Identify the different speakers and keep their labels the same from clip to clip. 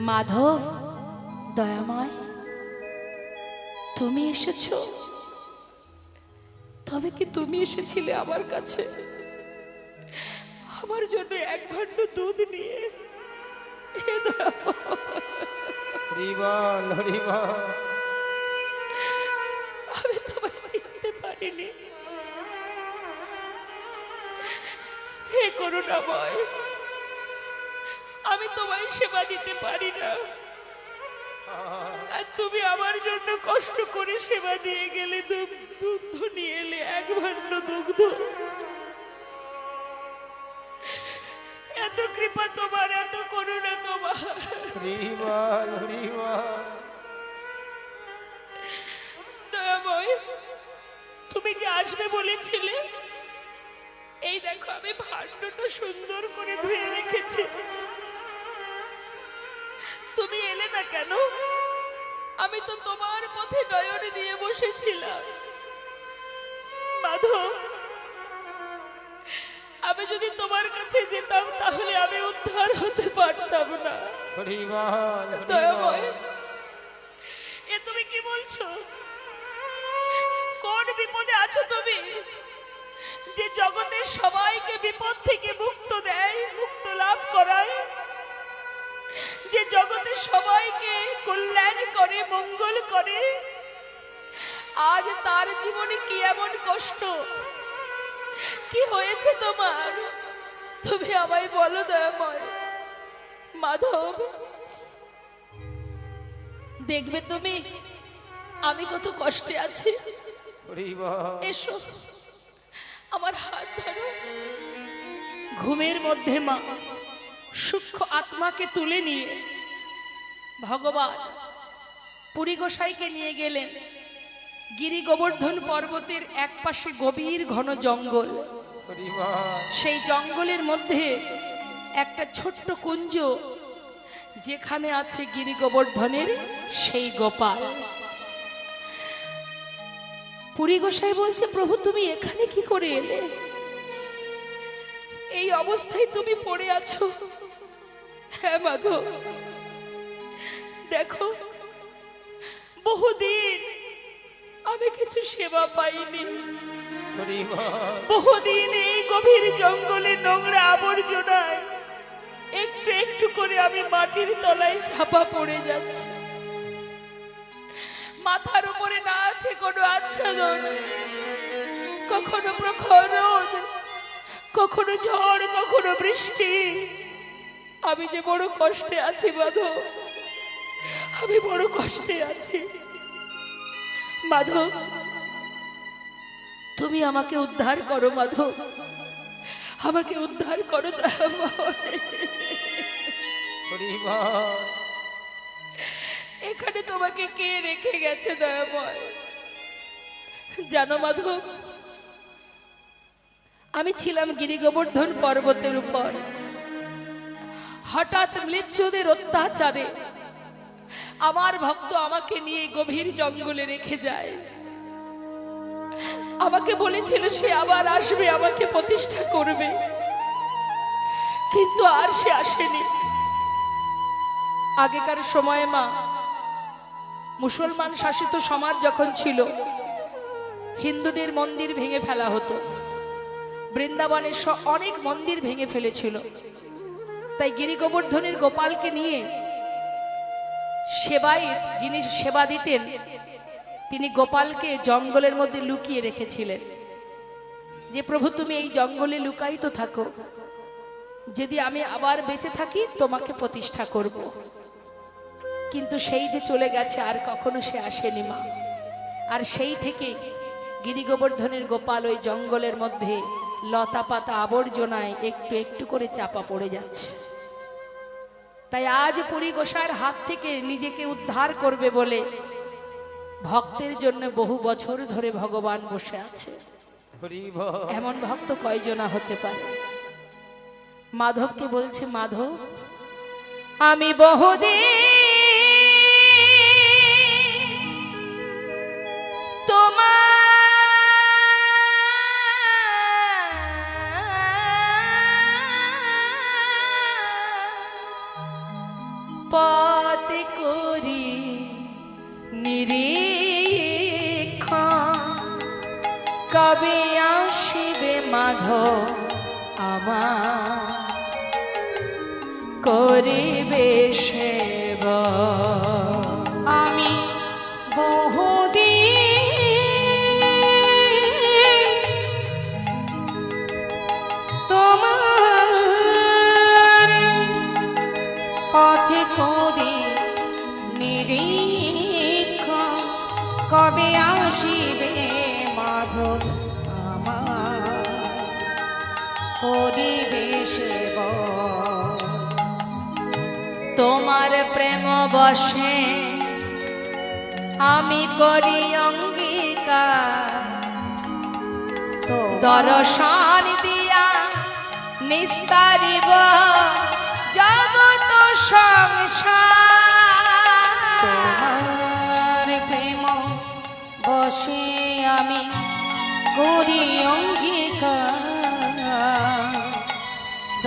Speaker 1: মাধব, দয়াময়, তুমি এসেছো? তবে কি তুমি এসেছিলে আমার কাছে আমার জন্য এক ভাণ্ড দুধ নিয়ে? হে দয়াময়,
Speaker 2: হরিবল হরিবল।
Speaker 1: আমি তোমায় চিনতে পারিনি। হে করুণাময়, আমি তোমায় সেবা দিতে পারি না, আর তুমি আমার জন্য কষ্ট করে সেবা দিয়ে গেলে, দুগ্ধ নিয়ে এলে এক ভাণ্ড দুগ্ধ। এত কৃপা তোমার, এত করুণা তোমার।
Speaker 2: হরিবল হরিবল।
Speaker 1: দয়াময়, তুমি যে আসবে বলেছিলে, এই দেখো আমি ভাণ্ডটা সুন্দর করে ধুয়ে রেখেছি। তুমি এলে না কেন? আমি তো তোমার পথে নয়ন দিয়ে বসেছিলাম। মাধব, আমি যদি তোমার কাছে যেতাম তাহলে আমি উদ্ধার হতে পারতাম না।
Speaker 2: হরিবল
Speaker 1: দয়াময়,
Speaker 2: হরিবল।
Speaker 1: এ তুমি কি বলছো? কোন বিপদে আছো তুমি, যে জগতের সবাইকে বিপদ থেকে মুক্ত দেয়, মুক্ত লাভ করায়, যে জগতের সবাইকে কল্যাণ করে, মঙ্গল করে? আজ তার জীবনে কি এমন কষ্ট, কি হয়েছে তোমার? তুমি আমায় বলো দয়াময়। মাধব, দেখবে তুমি আমি কত কষ্টে আছি।
Speaker 2: হরিবল।
Speaker 1: এসো, আমার হাত ধরো। ঘুমের মধ্যে মা সূক্ষ্ম আত্মাকে তুলে নিয়ে ভগবান পুরী গোসাইকে নিয়ে গেলেন গিরি গোবর্ধন পর্বতের এক পাশে গভীর ঘন জঙ্গল।
Speaker 2: হরিবল।
Speaker 1: সেই জঙ্গলের মধ্যে একটা ছোট্ট কুঞ্জ, যেখানে আছে গিরি গোবর্ধনের সেই গোপাল। পুরী গোসাই বলছে, প্রভু তুমি এখানে কি করে এলে? এই অবস্থায় তুমি পড়ে আছো? হ্যাঁ মাধব, দেখো বহুদিন আমি কিছু সেবা পাইনি।
Speaker 2: হরিবল।
Speaker 1: বহুদিন এই গভীর জঙ্গলে নোংরা আবর্জনায় একটু একটু করে আমি মাটির তলায় চাপা পড়ে যাচ্ছি। মাথার উপরে না আছে কোনো আচ্ছাদন, কখনো প্রখর রোদ, কখনো ঝড়, কখনো বৃষ্টি। আমি যে বড় কষ্টে আছি মাধব, আমি বড় কষ্টে আছি। মাধব, তুমি আমাকে উদ্ধার করো। মাধব, আমাকে উদ্ধার করো।
Speaker 2: হরিবল।
Speaker 1: এখানে তোমাকে কে রেখে গেছে দয়াময়? জানো মাধব, আমি ছিলাম গিরি গোবর্ধন পর্বতের উপর। হঠাৎ মৃত্যুদের অত্যাচারে আমার ভক্ত আমাকে নিয়ে গভীর জঙ্গলে রেখে যায়। আমাকে বলেছিল সে আবার আসবে, আমাকে প্রতিষ্ঠা করবে, কিন্তু আর সে আসেনি। আগেকার সময়ে মা মুসলমান শাসিত সমাজ যখন ছিল, হিন্দুদের মন্দির ভেঙে ফেলা হতো। বৃন্দাবনের অনেক মন্দির ভেঙে ফেলেছিল। তাই গিরি গোবর্ধনের গোপালকে নিয়ে সেবাই, যিনি সেবা দিতেন, তিনি গোপালকে জঙ্গলের মধ্যে লুকিয়ে রেখেছিলেন, যে প্রভু তুমি এই জঙ্গলে লুকায়িত থাকো, যদি আমি আবার বেঁচে থাকি তোমাকে প্রতিষ্ঠা করব। কিন্তু সেই যে চলে গেছে, আর কখনো সে আসেনি মা। আর সেই থেকে গিরি গোবর্ধনের গোপাল ওই জঙ্গলের মধ্যে লতা পাতা আবর্জনায় একটু একটু করে চাপা পড়ে যাচ্ছে। তাই আজ পুরী গোসাইয়ের হাত থেকে নিজেকে উদ্ধার করবে বলে ভক্তের জন্য বহু বছর ধরে ভগবান বসে আছে।
Speaker 2: হরিবল।
Speaker 1: এমন ভক্ত কয়জনা হতে পারে? মাধবকে বলছে, মাধব আমি বহুদিন তোমার পথ করি নিরীক্ষণ, কবে আসিবে মাধব আমার করিবে সেবা।
Speaker 3: আমি বহুদিন তোমার পথে করি নিরীক্ষণ, কবে আসিবে মাধব আমার করিবে সেবা।
Speaker 1: তোমার প্রেম বশে আমি করি অঙ্গীকার, দর্শন দিয়া নিস্তারিব জগত সংসার।
Speaker 3: তোমার প্রেম বসে আমি করি অঙ্গীকার,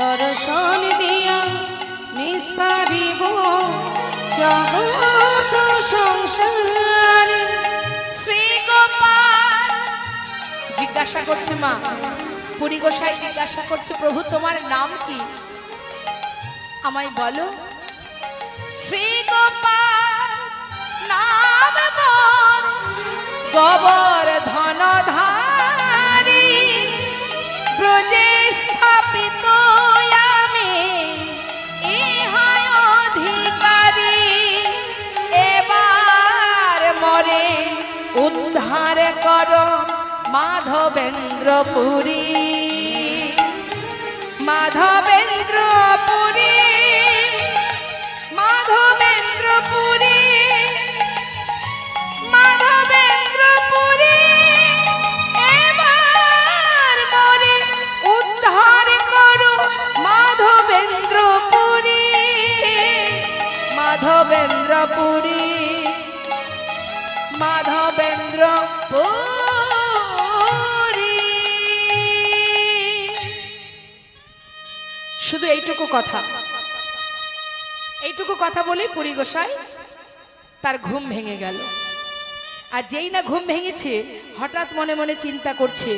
Speaker 3: দর্শন দিয়া নিস্তারিব জগত সংসার।
Speaker 1: শ্রী গোপাল জিজ্ঞাসা করছে মা, পুরী গোসাই জিজ্ঞাসা করছে, প্রভু তোমার নাম কি, আমায় বলো। শ্রী গোপাল নাম মোর গোবর্ধনধারী, ব্রজে স্থাপিত আমি ইহায় অধিকারী। এবার মরে উদ্ধার করো মাধবেন্দ্রপুরী, মাধবেন্দ্রপুরী, মাধবেন্দ্রপুরী, মাধবেন্দ্রপুরী। এবার মরে উদ্ধার করো মাধবেন্দ্রপুরী, মাধবেন্দ্রপুরী, মাধবেন্দ্রপুরী। শুধু এইটুকু কথা, এইটুকু কথা বলেই পুরী গোসাই তার ঘুম ভেঙে গেল। আর যেই না ঘুম ভেঙেছে, হঠাৎ মনে মনে চিন্তা করছে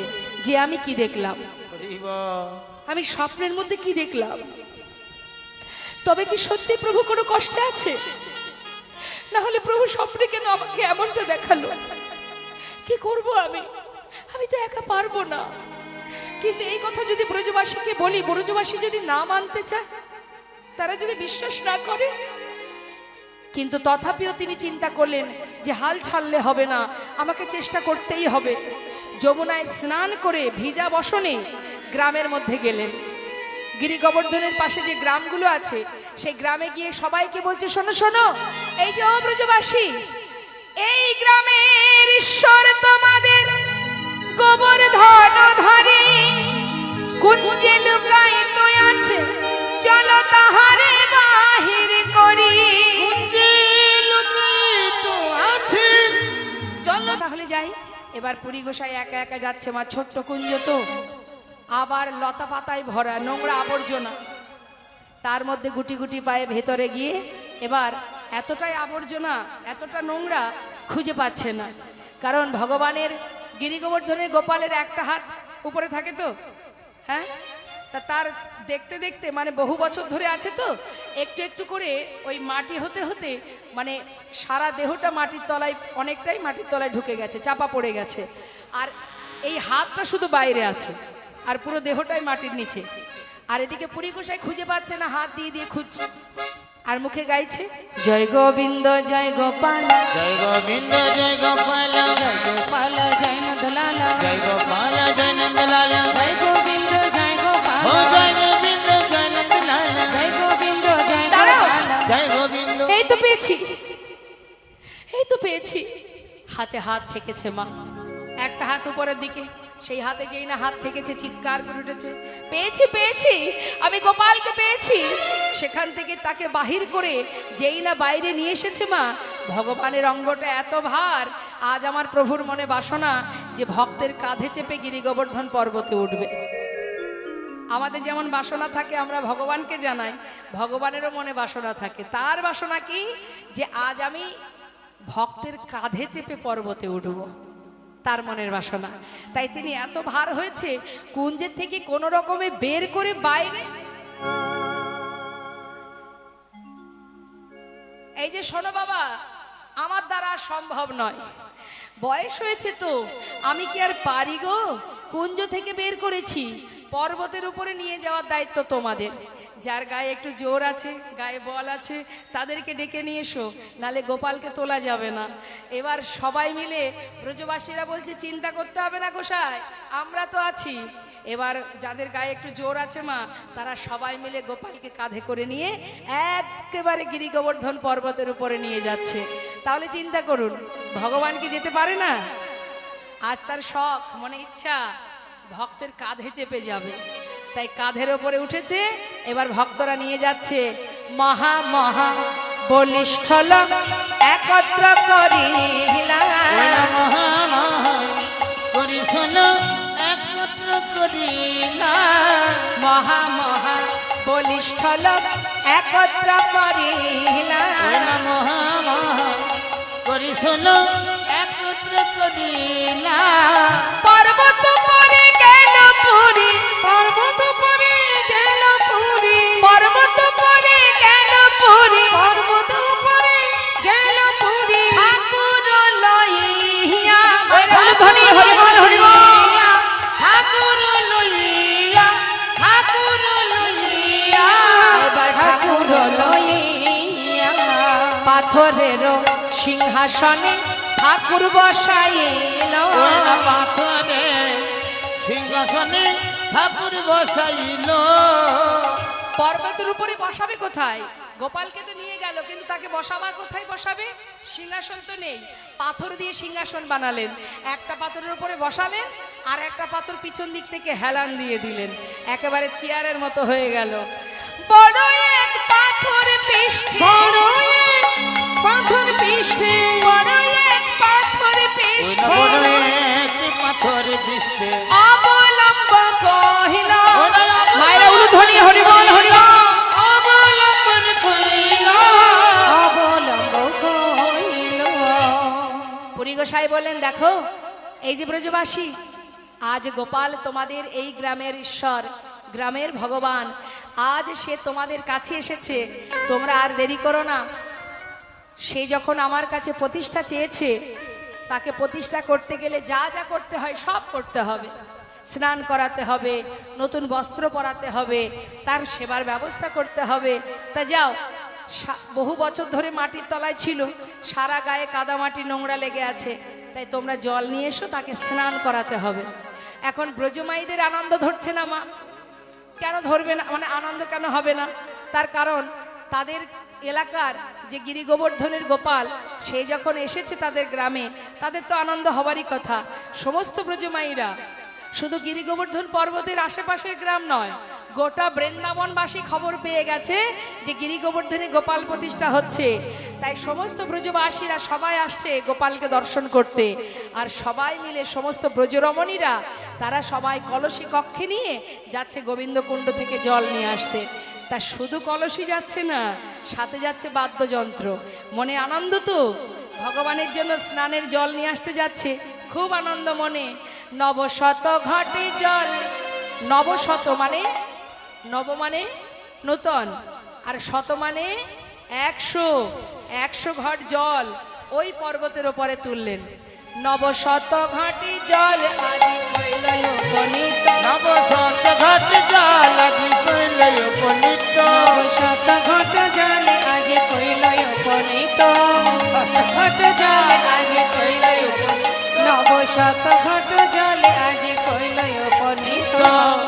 Speaker 1: যে আমি কি দেখলাম,
Speaker 2: হরি বল,
Speaker 1: আমি স্বপ্নের মধ্যে কি দেখলাম। তবে কি সত্যি প্রভু কোনো কষ্টে আছে? না হলে প্রভু স্বপ্নে কেন আমাকে এমনটা দেখালো? কি করব আমি? আমি তো একা পারবো না। কিন্তু এই কথা যদি ব্রজবাসীকে বলি, ব্রজবাসী যদি না মানতে চায়, তারা যদি বিশ্বাস না করে, কিন্তু তথাপিও তিনি চিন্তা করলেন যে হাল ছাড়লে হবে না, আমাকে চেষ্টা করতেই হবে। যমুনায় স্নান করে ভিজা বসনে গ্রামের মধ্যে গেলেন। গিরি গোবর্ধনের পাশে যে গ্রামগুলো আছে, সেই গ্রামে গিয়ে সবাইকে বলছে, শোনো শোনো, এই যে ও ব্রজবাসী, এই গ্রামের ঈশ্বর তোমাদের গোবর্ধনধারী কুঞ্জে লুকায়িত আছে, চলো তাহারে বাহির করি। চলো তাহলে যাই। এবার পুরী গোসাই একা একা যাচ্ছে, মা ছোট্ট কুঞ্জ তো, আবার লতা পাতায় ভরা নোংরা আবর্জনা, তার মধ্যে গুটি গুটি পায়ে ভেতরে গিয়ে এবার এতটাই আবর্জনা, এতটা নোংরা, খুঁজে পাচ্ছে না। কারণ ভগবানের গিরি গোবর্ধনের গোপালের একটা হাত উপরে থাকে তো, হ্যাঁ, তা তার দেখতে দেখতে মানে বহু বছর ধরে আছে তো, একটু একটু করে ওই মাটি হতে হতে মানে সারা দেহটা মাটির তলায়, অনেকটাই মাটির তলায় ঢুকে গেছে, চাপা পড়ে গেছে। আর এই হাতটা শুধু বাইরে আছে, আর পুরো দেহটাই মাটির নিচে। আর এদিকে পুরী গোসাই খুঁজে পাচ্ছে না, হাত দিয়ে দিয়ে খুঁজছে, আর মুখে গাইছে, জয় গোবিন্দ জয় গোপাল,
Speaker 2: জয় গোবিন্দ জয় গোপাল,
Speaker 3: জয় গোপাল জয় নন্দলাল,
Speaker 2: জয় গোপাল জয় নন্দলাল,
Speaker 3: জয় গোবিন্দ জয় গোপাল,
Speaker 2: ও জয় গোবিন্দ জয় নন্দলাল,
Speaker 3: জয় গোবিন্দ জয়
Speaker 1: দাঁড়াও।
Speaker 3: গোপাল।
Speaker 2: জয় গোবিন্দ।
Speaker 1: এই তো পেয়েছি, এই তো পেয়েছি। হাতে হাত ঠেকেছে মা, একটা হাত উপরের দিকে, সেই হাতে যেই না হাত ঠেকেছে চিৎকার করে উঠেছে, পেয়েছি পেয়েছি, আমি গোপালকে পেয়েছি। সেখান থেকে তাকে বাহির করে যেই না বাইরে নিয়ে এসেছে মা, ভগবানের অঙ্গটা এত ভার, আজ আমার প্রভুর মনে বাসনা যে ভক্তের কাঁধে চেপে গিরি গোবর্ধন পর্বতে উঠবে। আমাদের যেমন বাসনা থাকে আমরা ভগবানকে জানাই, ভগবানেরও মনে বাসনা থাকে। তার বাসনা কি? যে আজ আমি ভক্তের কাঁধে চেপে পর্বতে উঠব, তার মনের বাসনা। তাই তিনি এত ভার হয়েছে কুঞ্জের থেকে কোনো রকমে বের করে বাইরে, এই যে শোনো বাবা, আমার দ্বারা সম্ভব নয়, বয়স হয়েছে তো, আমি কি আর পারি গো? কুঞ্জ থেকে বের করেছি, পর্বতের উপরে নিয়ে যাওয়ার দায়িত্ব তোমাদের। যার গায়ে একটু জোর আছে, গায়ে বল আছে, তাদেরকে ডেকে নিয়ে এসো, নালে গোপালকে তোলা যাবে না। এবার সবাই মিলে ব্রজবাসীরা বলছে চিন্তা করতে হবে না গোসাই, আমরা তো আছি। এবার যাদের গায়ে একটু জোর আছে মা, তারা সবাই মিলে গোপালকে কাঁধে করে নিয়ে একেবারে গিরি গোবর্ধন পর্বতের উপরে নিয়ে যাচ্ছে। তাহলে চিন্তা করুন, ভগবান কি যেতে পারে না? আজ তার শখ, মনে ইচ্ছা ভক্তের কাঁধে চেপে যাবে, তাই কাঁধের ওপরে উঠেছে। এবার ভক্তরা নিয়ে যাচ্ছে। মহা মহা বলিষ্ঠল একত্র করিলা,
Speaker 2: মহা মহা করিছল একত্র করিলা,
Speaker 1: মহা মহা বলিষ্ঠল একত্র করিলা,
Speaker 2: মহা মহা করিছল একত্র করিলা।
Speaker 1: পর্বত পরে গেল পুরী,
Speaker 3: পর্বত পরে গেল পুরী,
Speaker 1: পর্বত পরে গেল পুরী,
Speaker 3: পর্বত পরে গেল পুরী,
Speaker 1: ঠাকুর লইয়া ধ্বনি হরি বল হরি বল।
Speaker 2: ঠাকুর লইয়া, ঠাকুর লইয়া,
Speaker 1: এবার ঠাকুর
Speaker 3: লইয়া
Speaker 1: পাথরের সিংহাসনে ঠাকুর বসাইল,
Speaker 2: পাথরে সিংহাসনে ঠাকুর বসাইল।
Speaker 1: পর্বতের উপরে বসাবে কোথায়? গোপালকে তো নিয়ে গেল, কিন্তু তাকে বসাবার কোথায় বসাবে? সিংহাসন তো নেই, পাথর দিয়ে সিংহাসন বানালেন। একটা পাথরের উপরে বসালেন, আর একটা পাথর পিছন দিক থেকে হেলান দিয়ে দিলেন, একেবারে চেয়ারের মতো হয়ে গেল। বড় এক পাথর পৃষ্ঠে,
Speaker 3: বড় এক পাথর পৃষ্ঠে,
Speaker 1: বড় এক পাথর পৃষ্ঠে,
Speaker 2: পাথর বৃষ্টি
Speaker 1: অবলম্ব কহিল, মায়েরা উলুধ্বনি হরি বল হরি বল।
Speaker 2: অবলম্বন করিল।
Speaker 3: অবলম্ব কইল।
Speaker 1: পুরী গোসাই বললেন, দেখো এই যে ব্রজবাসী, আজ গোপাল তোমাদের এই গ্রামের ঈশ্বর, গ্রামের ভগবান, আজ সে তোমাদের কাছে এসেছে, তোমরা আর দেরি করো না। সে যখন আমার কাছে প্রতিষ্ঠা চেয়েছে, তাকে প্রতিষ্ঠা করতে গেলে যা যা করতে হয় সব করতে হবে। স্নান করাতে হবে, নতুন বস্ত্র পরাতে হবে, তার সেবার ব্যবস্থা করতে হবে। তা যাও, বহু বছর ধরে মাটির তলায় ছিল, সারা গায়ে কাদা মাটি নোংরা লেগে আছে, তাই তোমরা জল নিয়ে এসো, তাকে স্নান করাতে হবে। এখন ব্রজমাইদের আনন্দ ধরছে না মা। কেন ধরবে না, মানে আনন্দ কেন হবে না? তার কারণ তাদের এলাকার যে গিরি গোবর্ধনের গোপাল, সে যখন এসেছে তাদের গ্রামে, তাদের তো আনন্দ হবারই কথা। সমস্ত ব্রজমাইরা, শুধু গিরি গোবর্ধন পর্বতের আশেপাশের গ্রাম নয়, গোটা বৃন্দাবনবাসী খবর পেয়ে গেছে যে গিরি গোবর্ধনে গোপাল প্রতিষ্ঠা হচ্ছে। তাই সমস্ত ব্রজবাসীরা সবাই আসছে গোপালকে দর্শন করতে। আর সবাই মিলে সমস্ত ব্রজরমণীরা, তারা সবাই কলসি কক্ষে নিয়ে যাচ্ছে গোবিন্দকুণ্ড থেকে জল নিয়ে আসতে। তা শুধু কলসি যাচ্ছে না, সাথে যাচ্ছে বাদ্যযন্ত্র। মনে আনন্দ তো, ভগবানের জন্য স্নানের জল নিয়ে আসতে যাচ্ছে, খুব আনন্দ মনে। নবশত ঘটে জল, নবশত মানে নব মানে নূতন, আর শত মানে 100 ঘট জল ওই পর্বতের ওপরে তুললেন। নবশত ঘটি জল আজি কইল উপনীত,
Speaker 2: নবশত ঘট জল আজি কইল উপনীত,
Speaker 3: শত ঘট জল আজ কইল উপনীত, ঘট জল আজ কইল উপনীত, নব শত ঘট জল আজ কইল উপনীত।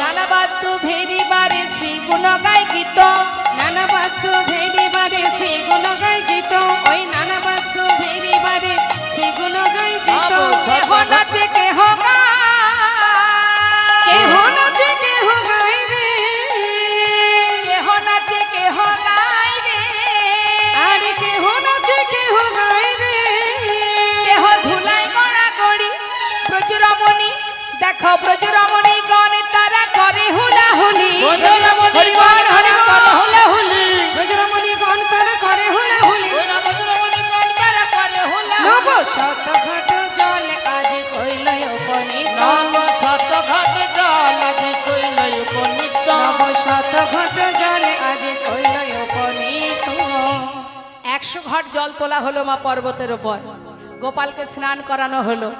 Speaker 1: নানা বাদ্য ভেরিবারে শ্রী গুণ গাই গীত,
Speaker 3: নানা বাদ্য ভেরিবারে শ্রী গুণ গাই গীত, ওই নানা বাদ্য ভেরিবারে শ্রী গুণ গাই গীত।
Speaker 1: কেহ নাচে কেহ
Speaker 3: কেহ নাচে কেহ গায় রে,
Speaker 1: কেহ নাচে কেহ গায় রে,
Speaker 3: আরে কেহ নাচে কেহ গায় রে,
Speaker 1: কেহ ধুলাই গড়াগড়ি। ব্রজরমণী দেখো, ব্রজরমণী গণ তারা করে হুলা
Speaker 3: হুলি
Speaker 2: বজরমণি গান করে হুলা হুলি
Speaker 3: বজরমণি গান করে হুলা হুলি
Speaker 2: বজরমণি গান করে হুলা
Speaker 3: নব শত ঘট জলে আজ কইল উপনীত
Speaker 2: নব শত ঘট জল আজি কইল উপনীত
Speaker 3: নব শত ঘট জলে আজ কইল উপনীত
Speaker 1: 100 ঘট জল তোলা হলো মা পর্বতের ওপর, গোপালকে স্নান করানো হলো।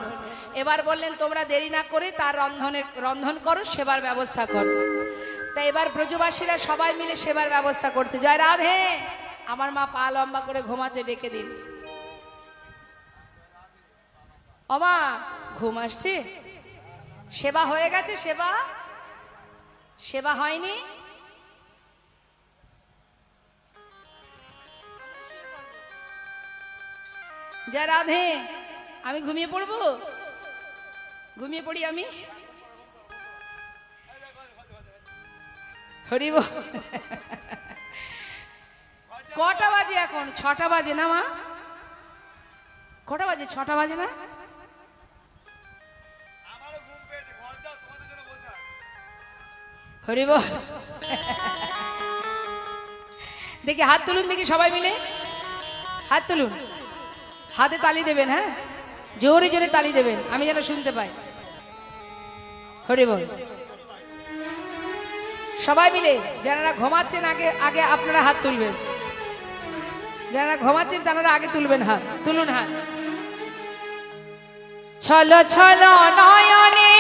Speaker 1: এবার বললেন তোমরা দেরি না করে তার রন্ধন করো, সেবার ব্যবস্থা করো। তা এবার ব্রজবাসীরা সবাই মিলে সেবার ব্যবস্থা করছে। জয় রাধে, আমার মা পা লম্বা করে ঘুমাচ্ছে, ডেকে দিন। অমা ঘুম আসছে? সেবা হয়ে গেছে? সেবা হয়নি? জয় রাধে, আমি ঘুমিয়ে পড়বো? ঘুমিয়ে পড়ি আমি? হরিব। কটা বাজে এখন? 6টা বাজে না মা? কটা বাজে? 6টা বাজে না? হরিব। দেখি হাত তুলুন, দেখি সবাই মিলে হাত তুলুন, হাতে তালি দেবেন, হ্যাঁ জোরে জোরে তালি দেবেন, আমি যেন শুনতে পাই। হরি বল। সবাই মিলে যারা ঘুমাচ্ছেন আগে আগে আপনারা হাত তুলবেন, যারা ঘুমাচ্ছেন তারা আগে তুলবেন হাত, তুলুন হাত। ছলো ছলো নয়নে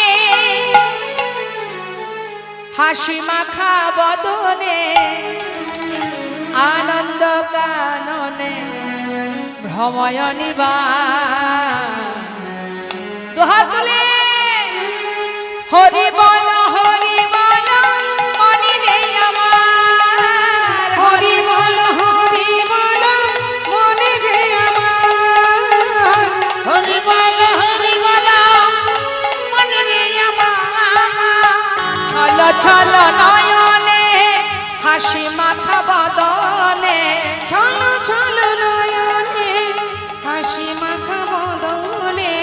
Speaker 1: হাসি মাখা বদনে আনন্দ কাননে ভ্রময়নী বা দোহা তুলে হরি বল মনি রে আমার,
Speaker 3: হরি বল মনে রে আমার,
Speaker 2: হরি বল মনে রে আমার।
Speaker 1: ছল ছল নয়নে হাসি মাখা বদনে
Speaker 3: ছল ছল নয়নে হাসি মাখা বদনে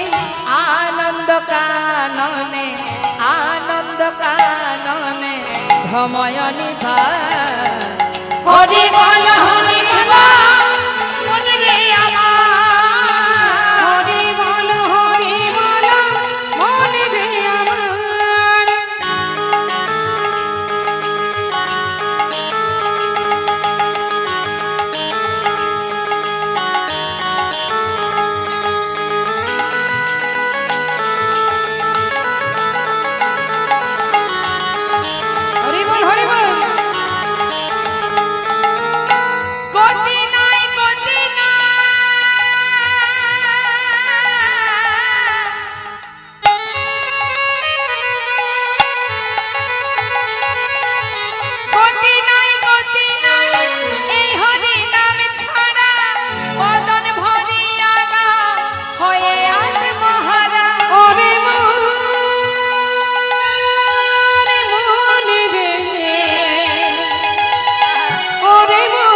Speaker 1: আনন্দ কাননে ভ্রময়নী ভা
Speaker 3: হরি বল
Speaker 2: মনে রে আমার।
Speaker 3: হরি বল মনে রে আমার। হরি বল
Speaker 1: গতি নাই গতি নাই গতি নাই এই হরি নাম ছাড়া বদন ভরিয়া না হয়ে আত্মহারা।
Speaker 3: ওরে মনে রে ওরে মন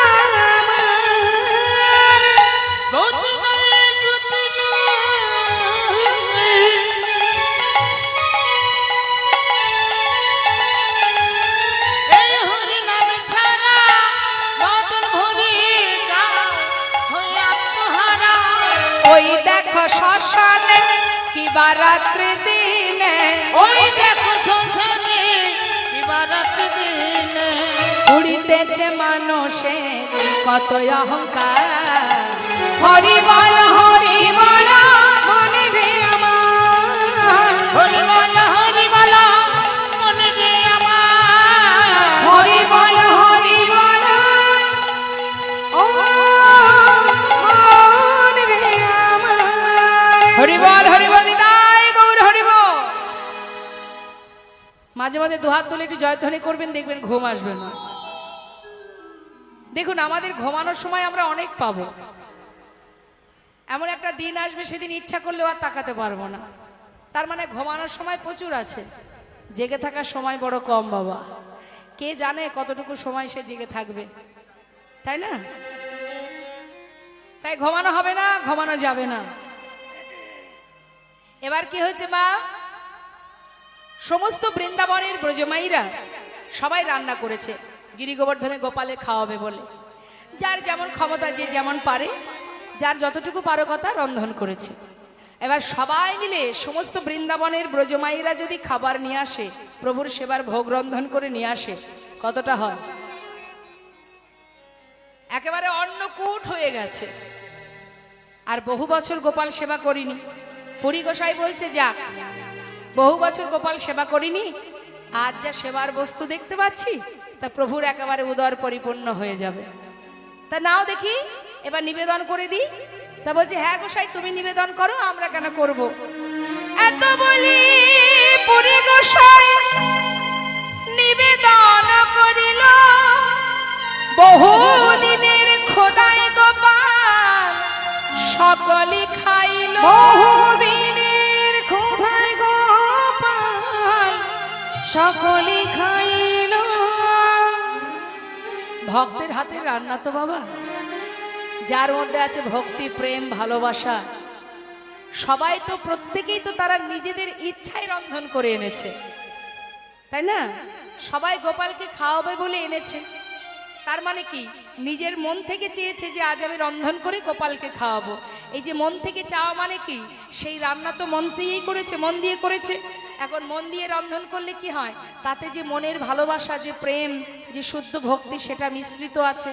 Speaker 3: আমার।
Speaker 2: গতি নাই গতি নাই এই হরি নাম ছাড়া বদন ভরি গাও হয়ে আত্মহারা।
Speaker 1: ওই দেখো শ্মশানে কিবা রাত্রি দিনে
Speaker 2: ওই দেখো সংসারে দিবারাত দিনে
Speaker 1: উড়িতেছে মানুষে কত অহংকার।
Speaker 3: হরি বল মনে রে আমার।
Speaker 2: হরি বল মনে রে আমার।
Speaker 3: হরি বল ও মনে রে আমার।
Speaker 1: হরিবল নিতাই গৌর হরিবল। মাঝে মাঝে দুহাত তুলে একটু জয়ধ্বনি করবেন, দেখবেন ঘুম আসবে না। দেখুন আমাদের ঘুমানোর সময় আমরা অনেক পাবো, এমন একটা দিন আসবে সেদিন ইচ্ছা করলেও আর তাকাতে পারবো না। তার মানে ঘুমানোর সময় প্রচুর আছে, জেগে থাকার সময় বড় কম বাবা। কে জানে কতটুকু সময় সে জেগে থাকবে, তাই না? তাই ঘুমানো হবে না, ঘুমানো যাবে না। এবার কি হয়েছে মা? সমস্ত বৃন্দাবনের ব্রজমাইরা সবাই রান্না করেছে গিরি গোবর্ধনে গোপালে খাওয়াবে বলে। যার যেমন ক্ষমতা, যে যেমন পারে, যার যতটুকু পারকতা রন্ধন করেছে। এবার সবাই মিলে সমস্ত বৃন্দাবনের ব্রজমাইরা যদি খাবার নিয়ে আসে, প্রভুর সেবার ভোগ রন্ধন করে নিয়ে আসে, কতটা হয়? একেবারে অন্নকূট হয়ে গেছে। আর বহু বছর গোপাল সেবা করিনি। পুরী গোসাই বলছে, যাক, বহু বছর গোপাল সেবা করিনি, আজ যা সেবার বস্তু দেখতে পাচ্ছি তা প্রভুর একেবারে উদর পরিপূর্ণ হয়ে যাবে। তা নাও দেখি, এবার নিবেদন করে দিই। তা বলছে, হ্যাঁ গোসাই, তুমি নিবেদন করো, আমরা কেন করব? এত বলি পুরী গোসাই নিবেদন করিল, বহু দিনের খোদাই গোপাল সকলে খাইল।
Speaker 3: বহুদিনের ক্ষুধায় গোপাল সকলে খাইল।
Speaker 1: ভক্তের হাতের রান্না তো বাবা, যার মধ্যে আছে ভক্তি, প্রেম, ভালোবাসা, সবাই তো, প্রত্যেকেই তো তারা নিজেদের ইচ্ছায় রন্ধন করে এনেছে, তাই না? সবাই গোপালকে খাওয়াবে বলে এনেছে। তার মানে কি, নিজের মন থেকে চেয়েছে যে আজ আমি রন্ধন করে গোপালকে খাওয়াবো। এই যে মন থেকে চাওয়া মানে কি, সেই রান্না তো মন দিয়েই করেছে, মন দিয়ে করেছে। এখন মন দিয়ে রন্ধন করলে কি হয়, তাতে যে মনের ভালোবাসা, যে প্রেম, যে শুদ্ধ ভক্তি, সেটা মিশ্রিত আছে।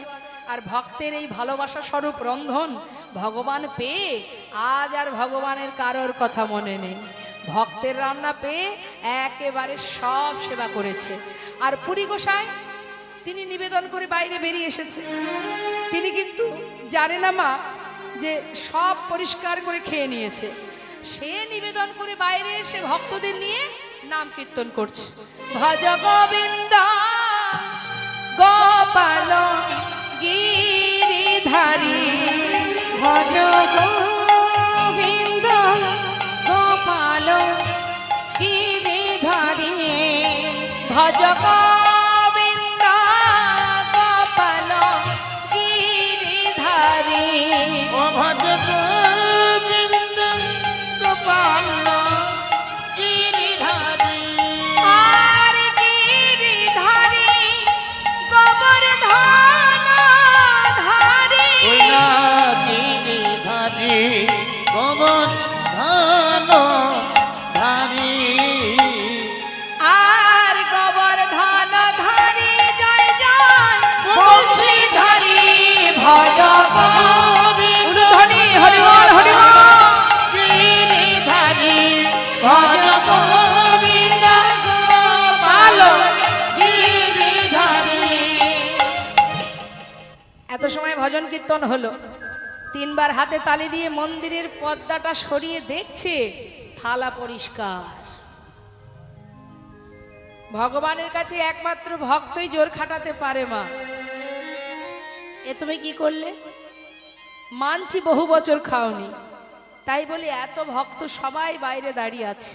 Speaker 1: আর ভক্তের এই ভালোবাসা স্বরূপ রন্ধন ভগবান পেয়ে আজ আর ভগবানের কারোর কথা মনে নেই। ভক্তের রান্না পেয়ে একেবারে সব সেবা করেছে। আর পুরী গোসাই তিনি নিবেদন করে বাইরে বেরিয়ে এসেছে। তিনি কিন্তু জানে না মা যে সব পরিষ্কার করে খেয়ে নিয়েছে। সে নিবেদন করে বাইরে এসে ভক্তদের নিয়ে নাম কীর্তন করছে, ভজ গোবিন্দ গোপাল গিরিধারী,
Speaker 3: ভজ গোবিন্দ গোপাল গিরিধারী,
Speaker 1: ভজ গোবিন্দ গোপাল গিরিধারী।
Speaker 2: ও ভজ গোবিন্দ গোপাল গিরিধারী।
Speaker 1: আর গিরিধারী গোবর্ধন ধারী।
Speaker 2: ওই না গিরিধারী গোবর্ধন ধারী।
Speaker 1: আর গোবর্ধন ধারী, জয় জয় বংশীধারী, ভজ গোবিন্দ হরিবল হরিবল।
Speaker 2: গিরিধারী
Speaker 3: ভজ গোবিন্দ গোপাল গিরিধারী।
Speaker 1: এত সময় ভজন কীর্তন হলো। তিনবার হাতে তালি দিয়ে মন্দিরের পর্দাটা সরিয়ে দেখছে থালা পরিষ্কার। ভগবানের কাছে একমাত্র ভক্তই জোর খাটাতে পারে। মা, এ তুমি কি করলে? মানছি বহু বছর খাওনি, তাই বলি এত ভক্ত সবাই বাইরে দাঁড়িয়ে আছে,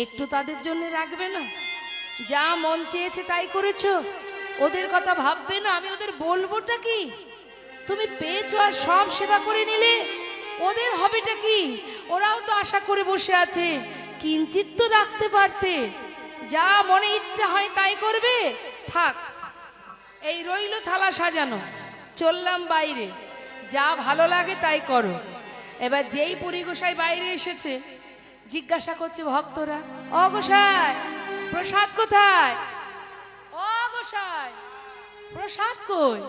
Speaker 1: একটু তাদের জন্য রাখবে না? যা মন চেয়েছে তাই করেছো, ওদের কথা ভাববে না? আমি ওদের বলবোটা কি? তুমি পেয়েছো আর সব সেবা করে নিলে, ওদের হবেটা কি? ওরাও তো আশা করে বসে আছে, কিঞ্চিত তো রাখতে পারতে। যা মনে ইচ্ছা হয় তাই করবে। থাক, এই রইল থালা সাজানো, চললাম বাইরে, যা ভালো লাগে তাই করো। এবার যেই পুরী গোসাই বাইরে এসেছে, জিজ্ঞাসা করছে ভক্তরা, ও গোসাই প্রসাদ কোথায়? ও গোসাই প্রসাদ কই?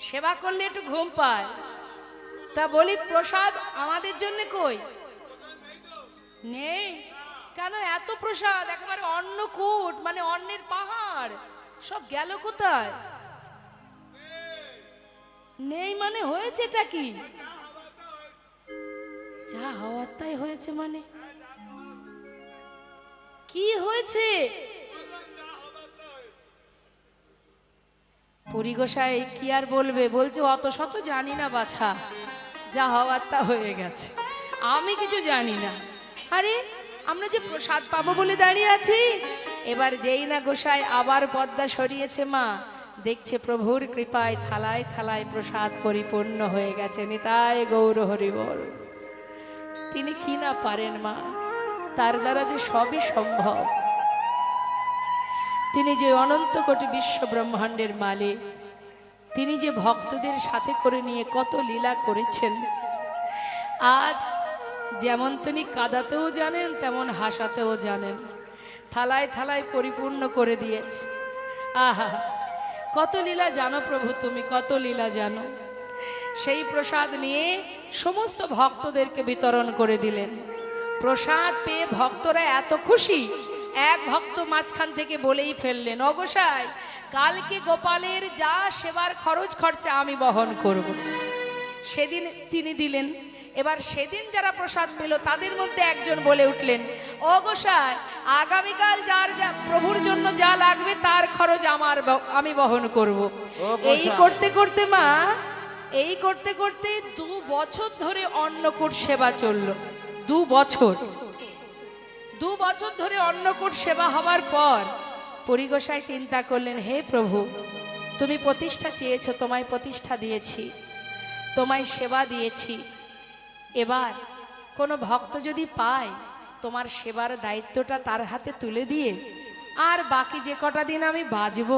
Speaker 1: সেবা করলে একটু ঘুম পায়, তা বলি প্রসাদ আমাদের জন্য কই? নেই কেন? এত প্রসাদ, একেবারে অন্নকূট, মানে অন্নের পাহাড়, সব গেল কোথায়? নেই মানে হয়েছেটা কি? যা হওয়ার তাই হয়েছে মানে কি হয়েছে? পুরী গোসাই কি আর বলবে, বলছে অত শত জানি না বাছা, যা হওয়ার তা হয়ে গেছে, আমি কিছু জানি না। আরে আমরা যে প্রসাদ পাবো বলে দাঁড়িয়ে আছি। এবার যেই না গোসাই আবার পর্দা সরিয়েছে মা, দেখছে প্রভুর কৃপায় থালায় থালায় প্রসাদ পরিপূর্ণ হয়ে গেছে। নিতাই গৌর হরি বল। তিনি কি না পারেন মা, তার দ্বারা যে সবই সম্ভব। তিনি যে অনন্ত কোটি বিশ্ব ব্রহ্মাণ্ডের মালিক, তিনি যে ভক্তদের সাথে করে নিয়ে কত লীলা করেছেন। আজ যেমন তিনি কাঁদাতেও জানেন, তেমন হাসাতেও জানেন। থালায় থালায় পরিপূর্ণ করে দিয়েছে। আহা, কত লীলা জানো প্রভু, তুমি কত লীলা জানো। সেই প্রসাদ নিয়ে সমস্ত ভক্তদেরকে বিতরণ করে দিলেন। প্রসাদ পেয়ে ভক্তরা এত খুশি, এক ভক্ত মাঝখান থেকে বলেই ফেললেন, অগোসাই, কালকে গোপালের যা সেবার খরচ খরচা আমি বহন করব। সেদিন তিনি দিলেন। এবার সেদিন যারা প্রসাদ পেল তাদের মধ্যে একজন বলে উঠলেন, ও গোসাই, আগামীকাল যার যা প্রভুর জন্য যা লাগবে তার খরচ আমি বহন করব। এই করতে করতে মা, এই করতে করতে 2 বছর ধরে অন্নকূট সেবা চলল। 2 বছর ধরে অন্নকূট সেবা হবার পর পরিগোসাই চিন্তা করলেন, হে প্রভু, তুমি প্রতিষ্ঠা চেয়েছো, তোমায় প্রতিষ্ঠা দিয়েছি, তোমায় সেবা দিয়েছি। এবার কোনো ভক্ত যদি পায়, তোমার সেবার দায়িত্বটা তার হাতে তুলে দিয়ে আর বাকি যে কটা দিন আমি বাঁচব